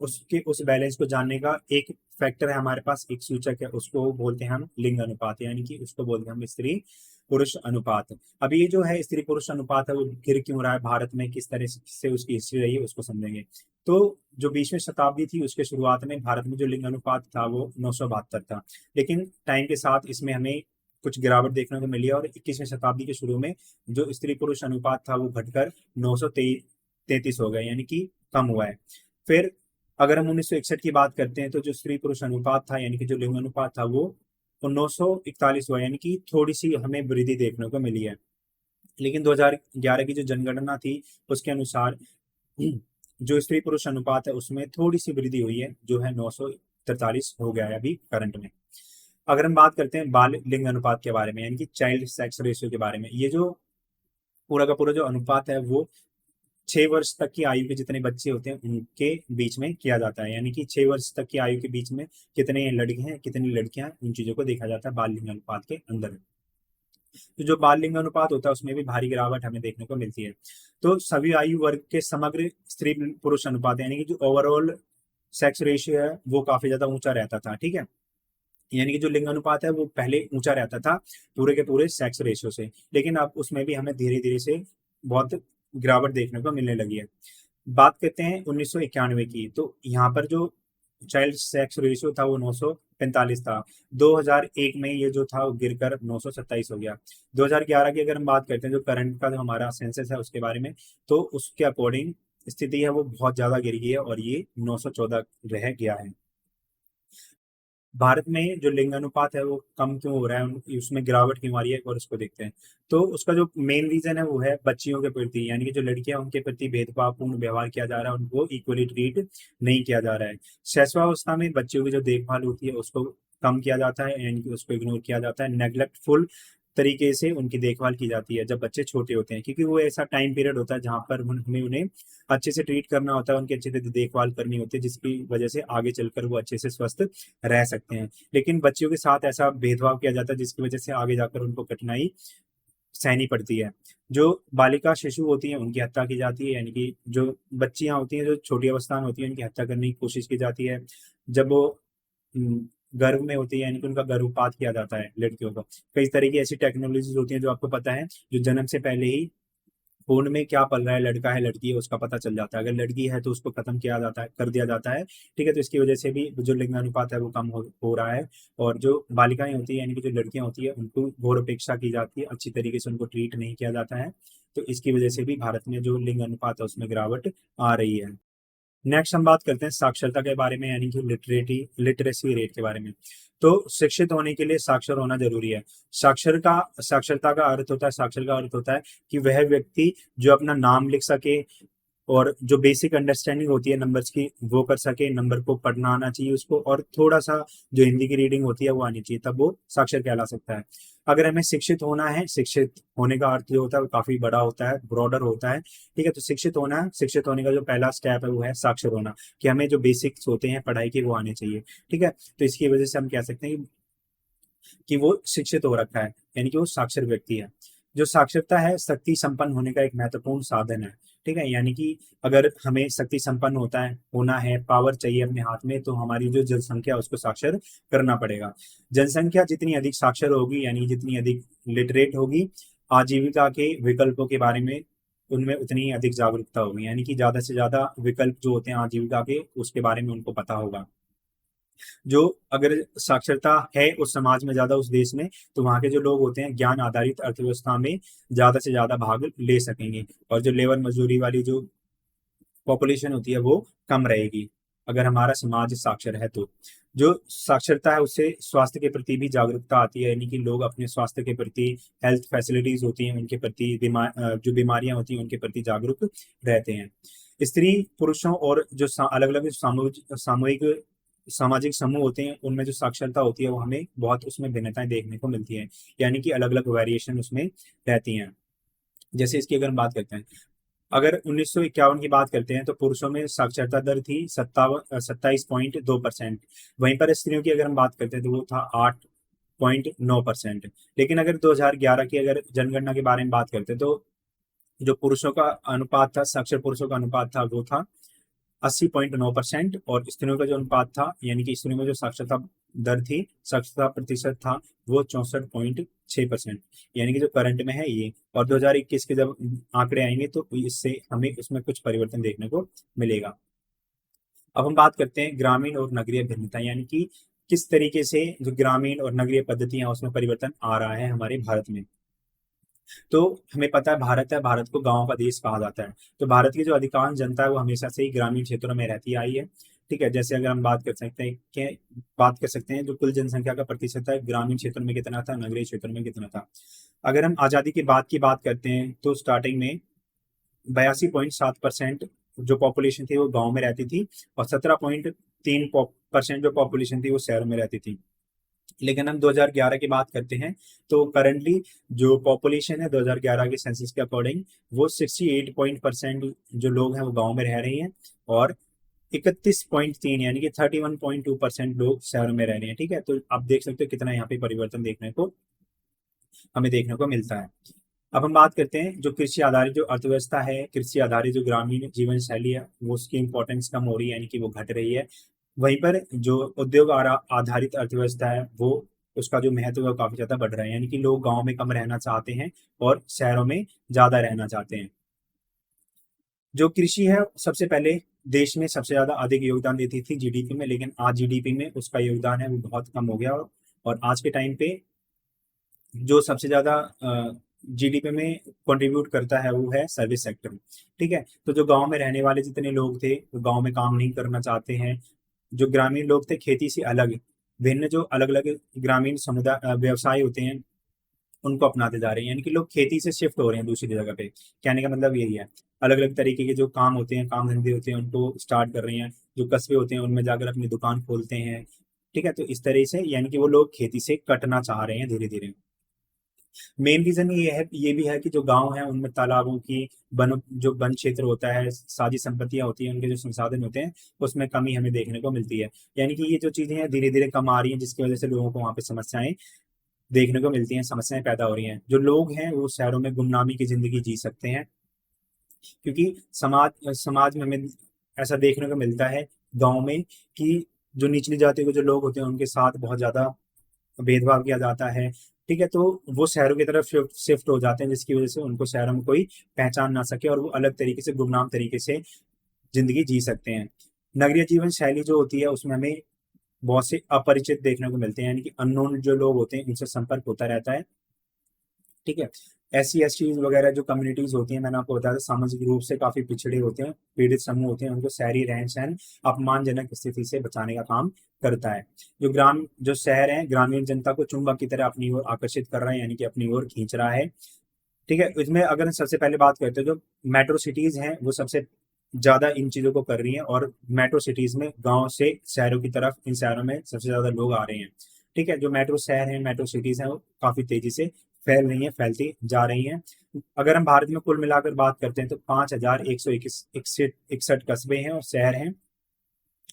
उसके उस बैलेंस को जानने का एक फैक्टर है हमारे पास, एक सूचक है, उसको बोलते हैं हम लिंग अनुपात, यानी कि उसको बोलते हैं हम स्त्री पुरुष अनुपात। अब ये जो है स्त्री पुरुष अनुपात है वो गिर क्यों रहा है भारत में, किस तरह से उसकी हिस्ट्री रही है उसको समझेंगे। तो जो 20वीं शताब्दी थी उसके शुरुआत में भारत में जो लिंग अनुपात था वो 972 था, लेकिन टाइम के साथ इसमें हमें कुछ गिरावट देखने को मिली है, और 21वीं शताब्दी के शुरू में जो स्त्री पुरुष अनुपात था वो घटकर 933 हो गया, यानी कि कम हुआ है। फिर अगर हम 1961 की बात करते हैं तो जो स्त्री पुरुष अनुपात था यानी कि जो लिंग अनुपात था वो 941 हुआ, यानी कि थोड़ी सी हमें वृद्धि देखने को मिली है। लेकिन 2011 की जो जनगणना थी उसके अनुसार जो स्त्री पुरुष अनुपात है उसमें थोड़ी सी वृद्धि हुई है, जो है 943 हो गया है अभी करंट में। अगर हम बात करते हैं बाल लिंग अनुपात के बारे में, यानी कि चाइल्ड सेक्स रेशियो के बारे में, ये जो पूरा का पूरा जो अनुपात है वो 6 वर्ष तक की आयु के जितने बच्चे होते हैं उनके बीच में किया जाता है, यानी कि 6 वर्ष तक की आयु के बीच में कितने लड़के हैं कितनी लड़कियां हैं उन चीजों को देखा जाता है बाल लिंग अनुपात के अंदर। तो जो बाल लिंग अनुपात होता है उसमें भी भारी गिरावट हमें देखने को मिलती है। तो सभी आयु वर्ग के समग्र स्त्री पुरुष अनुपात यानी कि जो ओवरऑल सेक्स रेशियो है वो काफी ज्यादा ऊंचा रहता था, ठीक है। यानी कि जो लिंग अनुपात है वो पहले ऊंचा रहता था पूरे के पूरे सेक्स रेशियो से, लेकिन अब उसमें भी हमें धीरे धीरे से बहुत गिरावट देखने को मिलने लगी है। बात करते हैं 1991 की, तो यहाँ पर जो चाइल्ड सेक्स रेशियो था वो 945 था। 2001 में ये जो था वो गिरकर 927 हो गया। 2011 की अगर हम बात करते हैं जो करंट का जो हमारा सेंसस है उसके बारे में, तो उसके अकॉर्डिंग स्थिति है वो बहुत ज्यादा गिर गई है और ये 914 रह गया है। भारत में जो लिंग अनुपात है वो कम क्यों हो रहा है, उसमें गिरावट क्यों आ रही है, और उसको देखते हैं। तो उसका जो मेन रीजन है वो है बच्चियों के प्रति, यानी कि जो लड़कियां उनके प्रति भेदभावपूर्ण व्यवहार किया जा रहा है, उनको इक्वली ट्रीट नहीं किया जा रहा है। शैशवावस्था में बच्चियों की जो देखभाल होती है उसको कम किया जाता है, यानी कि उसको इग्नोर किया जाता है, नेग्लेक्टफुल तरीके से उनकी देखभाल की जाती है जब बच्चे छोटे होते हैं, क्योंकि वो ऐसा टाइम पीरियड होता है जहां पर हमें उन्हें अच्छे से ट्रीट करना होता है, उनकी अच्छे से देखभाल करनी होती है, जिसकी वजह से आगे चलकर वो अच्छे से स्वस्थ रह सकते हैं। लेकिन बच्चियों के साथ ऐसा भेदभाव किया जाता है जिसकी वजह से आगे जाकर उनको कठिनाई सहनी पड़ती है। जो बालिका शिशु होती हैं उनकी हत्या की जाती है, यानी कि जो बच्चियां होती हैं, जो छोटी अवस्था में होती है, उनकी हत्या करने की कोशिश की जाती है। जब वो गर्भ में होती है, यानी कि उनका गर्भपात किया जाता है लड़कियों को। कई तरह की ऐसी टेक्नोलॉजीज होती हैं जो आपको पता है, जो जन्म से पहले ही खून में क्या पल रहा है, लड़का है लड़की है उसका पता चल जाता है। अगर लड़की है तो उसको खत्म किया जाता है, कर दिया जाता है। ठीक है, तो इसकी वजह से भी जो लिंगानुपात है वो कम हो रहा है। और जो बालिकाएं होती है, यानी कि जो लड़कियां होती है, उनको घोर उपेक्षा की जाती है, अच्छी तरीके से उनको ट्रीट नहीं किया जाता है। तो इसकी वजह से भी भारत में जो लिंग अनुपात है उसमें गिरावट आ रही है। नेक्स्ट हम बात करते हैं साक्षरता के बारे में, यानी कि लिटरेसी रेट के बारे में। तो शिक्षित होने के लिए साक्षर होना जरूरी है। साक्षरता का अर्थ होता है, साक्षर का अर्थ होता है कि वह व्यक्ति जो अपना नाम लिख सके, और जो बेसिक अंडरस्टैंडिंग होती है नंबर्स की वो कर सके, नंबर को पढ़ना आना चाहिए उसको, और थोड़ा सा जो हिंदी की रीडिंग होती है वो आनी चाहिए, तब वो साक्षर कहला सकता है। अगर हमें शिक्षित होना है, शिक्षित होने का अर्थ जो होता है वो काफी बड़ा होता है, ब्रॉडर होता है। ठीक है, तो शिक्षित होना है, शिक्षित होने का जो पहला स्टेप है वो है साक्षर होना, कि हमें जो बेसिक्स होते हैं पढ़ाई के वो आने चाहिए। ठीक है, तो इसकी वजह से हम कह सकते हैं कि वो शिक्षित हो रखा है, यानी कि वो साक्षर व्यक्ति है। जो साक्षरता है शक्ति संपन्न होने का एक महत्वपूर्ण साधन है। ठीक है, यानी कि अगर हमें शक्ति संपन्न होना है, पावर चाहिए अपने हाथ में, तो हमारी जो जनसंख्या है उसको साक्षर करना पड़ेगा। जनसंख्या जितनी अधिक साक्षर होगी, यानी जितनी अधिक लिटरेट होगी, आजीविका के विकल्पों के बारे में उनमें उतनी ही अधिक जागरूकता होगी, यानी कि ज्यादा से ज्यादा विकल्प जो होते हैं आजीविका के उसके बारे में उनको पता होगा। जो अगर साक्षरता है उस समाज में ज्यादा, उस देश में, तो वहाँ के जो लोग होते हैं ज्ञान आधारित अर्थव्यवस्था में ज्यादा से ज्यादा भाग ले सकेंगे, और जो लेबर मजदूरी वाली जो पॉपुलेशन होती है वो कम रहेगी, अगर हमारा समाज साक्षर है तो। जो साक्षरता है उससे स्वास्थ्य के प्रति भी जागरूकता आती है, यानी कि लोग अपने स्वास्थ्य के प्रति, हेल्थ फैसिलिटीज होती हैं उनके प्रति, जो बीमारियां होती हैं उनके प्रति जागरूक रहते हैं। स्त्री पुरुषों और जो अलग अलग सामूहिक सामाजिक समूह होते हैं उनमें जो साक्षरता होती है वो हमें बहुत उसमें भिन्नताएं देखने को मिलती हैं, यानी कि अलग अलग वेरिएशन उसमें रहती हैं। जैसे इसकी अगर हम बात करते हैं, अगर 1951 की बात करते हैं तो पुरुषों में साक्षरता दर थी 27.2%। वहीं पर स्त्रियों की अगर हम बात करते हैं तो वो था 8.9%। लेकिन अगर 2011 की अगर जनगणना के बारे में बात करते हैं तो जो पुरुषों का अनुपात था, साक्षर पुरुषों का अनुपात था वो था 80.9%, और स्त्रियों का जो अनुपात था, यानी कि स्त्रियों में जो साक्षरता दर थी, साक्षरता प्रतिशत था, वो 64.6%। यानी कि जो करंट में है ये, और 2021 के जब आंकड़े आएंगे तो इससे हमें उसमें कुछ परिवर्तन देखने को मिलेगा। अब हम बात करते हैं ग्रामीण और नगरीय भिन्नता, यानी कि किस तरीके से जो ग्रामीण और नगरीय पद्धतियां उसमें परिवर्तन आ रहा है हमारे भारत में। तो हमें पता है भारत है, भारत को गांव का देश कहा जाता है। तो भारत की जो अधिकांश जनता है वो हमेशा से ही ग्रामीण क्षेत्रों में रहती आई है। ठीक है, जैसे अगर हम बात कर सकते हैं जो कुल जनसंख्या का प्रतिशत है ग्रामीण क्षेत्रों में कितना था, नगरीय क्षेत्रों में कितना था। अगर हम आजादी के बाद की बात करते हैं तो स्टार्टिंग में 82.7% जो पॉपुलेशन थी वो गांव में रहती थी, और 17.3% जो पॉपुलेशन थी वो शहरों में रहती थी। लेकिन हम 2011 की बात करते हैं तो करंटली जो पॉपुलेशन है 2011 के सेंसस के अकॉर्डिंग वो 68% जो लोग हैं वो गांव में रह रही हैं, और 31.3 यानी कि 31.2% लोग शहरों में रह रहे हैं। ठीक है, तो आप देख सकते हो कितना यहाँ पे परिवर्तन हमें देखने को मिलता है। अब हम बात करते हैं जो कृषि आधारित जो अर्थव्यवस्था है, कृषि आधारित जो ग्रामीण जीवन शैली है वो उसकी इंपॉर्टेंस कम हो रही है, यानी कि वो घट रही है। वहीं पर जो उद्योग आधारित अर्थव्यवस्था है वो उसका जो महत्व है वो काफी ज्यादा बढ़ रहा है, यानी कि लोग गांव में कम रहना चाहते हैं और शहरों में ज्यादा रहना चाहते हैं। जो कृषि है सबसे पहले देश में सबसे ज्यादा अधिक योगदान देती थी जीडीपी में, लेकिन आज जीडीपी में उसका योगदान है वो बहुत कम हो गया, और आज के टाइम पे जो सबसे ज्यादा जीडीपी में कंट्रीब्यूट करता है वो है सर्विस सेक्टर। ठीक है, तो जो गांव में रहने वाले जितने लोग थे वो गांव में काम नहीं करना चाहते हैं। जो ग्रामीण लोग थे खेती से अलग भिन्न जो अलग अलग ग्रामीण समुदाय व्यवसाय होते हैं उनको अपनाते जा रहे हैं, यानी कि लोग खेती से शिफ्ट हो रहे हैं दूसरी जगह पे। कहने का मतलब यही है, अलग अलग तरीके के जो काम होते हैं, काम धंधे होते हैं, उनको स्टार्ट कर रहे हैं। जो कस्बे होते हैं उनमें जाकर अपनी दुकान खोलते हैं। ठीक है, तो इस तरह से यानी कि वो लोग खेती से कटना चाह रहे हैं धीरे धीरे। मेन रीजन ये भी है कि जो गांव है उनमें तालाबों की जो वन क्षेत्र होता है, साझी संपत्तियां होती हैं, उनके जो संसाधन होते हैं उसमें कमी हमें देखने को मिलती है। यानी कि ये जो चीजें हैं धीरे धीरे कम आ रही हैं, जिसकी वजह से लोगों को वहाँ पे समस्याएं देखने को मिलती हैं, समस्याएं पैदा हो रही हैं। जो लोग हैं वो शहरों में गुमनामी की जिंदगी जी सकते हैं, क्योंकि समाज समाज में हमें ऐसा देखने को मिलता है गांव में कि जो निचली जाति के जो लोग होते हैं उनके साथ बहुत ज्यादा भेदभाव किया जाता है। ठीक है, तो वो शहरों की तरफ शिफ्ट शिफ्ट हो जाते हैं, जिसकी वजह से उनको शहरों में कोई पहचान ना सके और वो अलग तरीके से गुमनाम तरीके से जिंदगी जी सकते हैं। नगरीय जीवन शैली जो होती है उसमें हमें बहुत से अपरिचित देखने को मिलते हैं, यानी कि अननोन जो लोग होते हैं उनसे संपर्क होता रहता है। ठीक है, SC ST वगैरह जो कम्युनिटीज होती हैं, मैंने आपको बताया था, सामाजिक रूप से काफी पिछड़े होते हैं, पीड़ित समूह होते हैं, उनको शहरी रहन सहन अपमानजनक स्थिति से बचाने का काम करता है। जो शहर है ग्रामीण जनता को चुंबक की तरह अपनी ओर आकर्षित कर रहा है, यानी कि अपनी ओर खींच रहा है। ठीक है, इसमें अगर हम सबसे पहले बात करते हैं, जो मेट्रो सिटीज हैं वो सबसे ज्यादा इन चीजों को कर रही हैं, और मेट्रो सिटीज में गांव से शहरों की तरफ, इन शहरों में सबसे ज्यादा लोग आ रहे हैं। ठीक है, जो मेट्रो शहर हैं, मेट्रो सिटीज हैं, वो काफी तेजी से फैल रही हैं, फैलती जा रही हैं। अगर हम भारत में कुल मिलाकर बात करते हैं तो 5,161 कस्बे हैं और शहर हैं,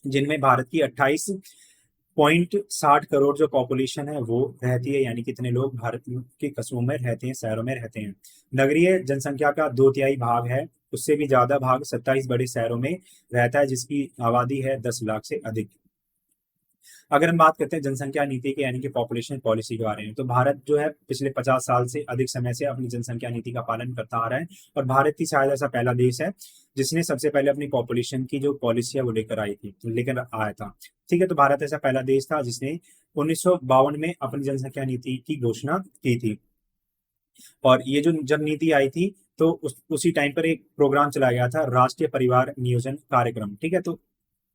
जिनमें भारत की 28.60 करोड़ जो पॉपुलेशन है वो रहती है, यानी कितने लोग भारत के कस्बों में रहते हैं, शहरों में रहते हैं। नगरीय जनसंख्या का 2/3 भाग है, उससे भी ज्यादा भाग 27 बड़े शहरों में रहता है, जिसकी आबादी है 10 लाख से अधिक। अगर हम बात करते हैं जनसंख्या नीति के, यानी कि पॉपुलेशन पॉलिसी के बारे में, तो भारत जो है पिछले 50 साल से अधिक समय से अपनी जनसंख्या नीति का पालन करता आ रहा है, और भारत ही शायद ऐसा पहला देश है जिसने सबसे पहले अपनी पॉपुलेशन की जो पॉलिसी है वो लेकर आया था। ठीक है, तो भारत ऐसा पहला देश था जिसने 1952 में अपनी जनसंख्या नीति की घोषणा की थी। और ये जो जब नीति आई थी तो उसी टाइम पर एक प्रोग्राम चलाया गया था, राष्ट्रीय परिवार नियोजन कार्यक्रम। ठीक है, तो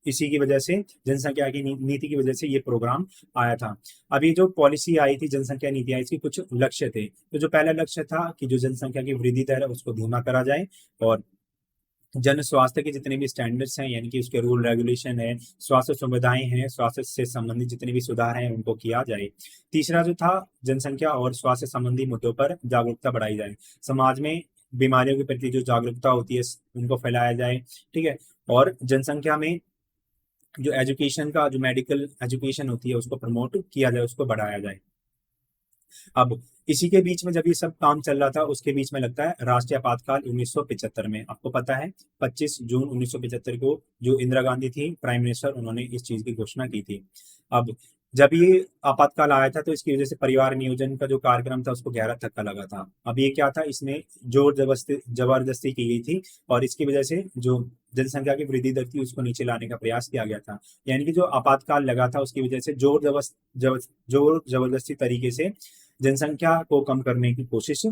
इसी की वजह से, जनसंख्या की नीति की वजह से ये प्रोग्राम आया था। अब ये जो पॉलिसी आई थी, जनसंख्या नीति आई, इसके कुछ लक्ष्य थे। तो जो पहला लक्ष्य था कि जो जनसंख्या की वृद्धि दर है उसको धीमा करा जाए, और जन स्वास्थ्य के जितने भी स्टैंडर्ड्स हैं, यानी कि उसके रूल रेगुलेशन है, स्वास्थ्य सुविधाएं हैं, स्वास्थ्य से संबंधित जितने भी सुधार हैं उनको किया जाए। तीसरा जो था, जनसंख्या और स्वास्थ्य संबंधी मुद्दों पर जागरूकता बढ़ाई जाए, समाज में बीमारियों के प्रति जो जागरूकता होती है उनको फैलाया जाए। ठीक है, और जनसंख्या में जो एजुकेशन का, जो मेडिकल एजुकेशन होती है उसको प्रमोट किया जाए, उसको बढ़ाया जाए। अब इसी के बीच में जब ये सब काम चल रहा था, उसके बीच में लगता है राष्ट्रीय आपातकाल 1975 में। आपको पता है 25 जून 1975 को जो इंदिरा गांधी थी प्राइम मिनिस्टर, उन्होंने इस चीज की घोषणा की थी। अब जब ये आपातकाल आया था तो इसकी वजह से परिवार नियोजन का जो कार्यक्रम था उसको गहरा धक्का लगा था। अब ये क्या था, इसमें जोर जबरदस्ती जबरदस्ती की गई थी, और इसकी वजह से जो जनसंख्या की वृद्धि दर थी उसको नीचे लाने का प्रयास किया गया था। यानी कि जो आपातकाल लगा था उसकी वजह से जोर जबरदस्ती तरीके से जनसंख्या को कम करने की कोशिश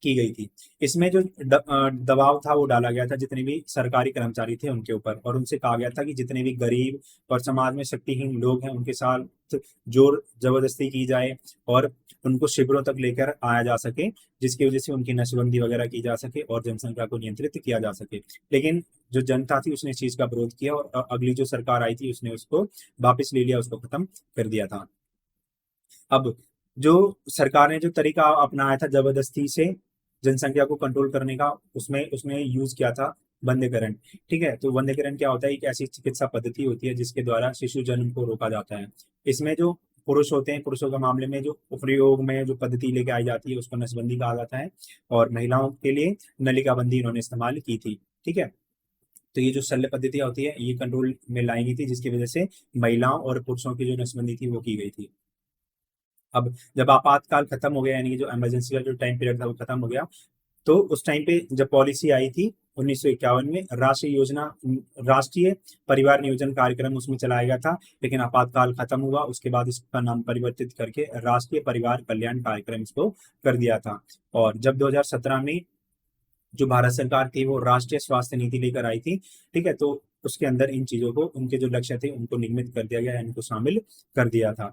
की गई थी। इसमें जो दबाव था वो डाला गया था जितने भी सरकारी कर्मचारी थे उनके ऊपर, और उनसे कहा गया था कि जितने भी गरीब और समाज में शक्तिहीन लोग हैं उनके साथ जोर जबरदस्ती की जाए, और उनको शिविरों तक लेकर आया जा सके, जिसकी वजह से उनकी नशबंदी वगैरह की जा सके और जनसंख्या को नियंत्रित किया जा सके। लेकिन जो जनता थी उसने इस चीज का विरोध किया, और अगली जो सरकार आई थी उसने उसको वापस ले लिया, उसको खत्म कर दिया था। अब जो सरकार ने जो तरीका अपनाया था जबरदस्ती से जनसंख्या को कंट्रोल करने का, उसमें उसने यूज किया था वंध्यकरण। ठीक है, तो वंध्यकरण क्या होता है, एक ऐसी चिकित्सा पद्धति होती है जिसके द्वारा शिशु जन्म को रोका जाता है। इसमें जो पुरुष होते हैं, पुरुषों के मामले में जो प्रयोग में जो पद्धति लेके आई जाती है उसको नसबंदी कहा जाता है, और महिलाओं के लिए नलिकाबंदी इन्होंने इस्तेमाल की थी। ठीक है, तो ये जो शल्य पद्धतियां होती है ये कंट्रोल में लाई गई थी, जिसकी वजह से महिलाओं और पुरुषों की जो नसबंदी थी वो की गई थी। अब जब आपातकाल खत्म हो गया, यानी कि जो इमरजेंसी का जो टाइम पीरियड था वो खत्म हो गया, तो उस टाइम पे जब पॉलिसी आई थी 1951 में, राष्ट्रीय परिवार नियोजन कार्यक्रम उसमें चलाया गया था। लेकिन आपातकाल खत्म हुआ, उसके बाद इसका नाम परिवर्तित करके राष्ट्रीय परिवार कल्याण कार्यक्रम इसको कर दिया था। और जब 2017 में जो भारत सरकार थी वो राष्ट्रीय स्वास्थ्य नीति लेकर आई थी। ठीक है, तो उसके अंदर इन चीजों को, उनके जो लक्ष्य थे उनको निगमित कर दिया गया, इनको शामिल कर दिया था।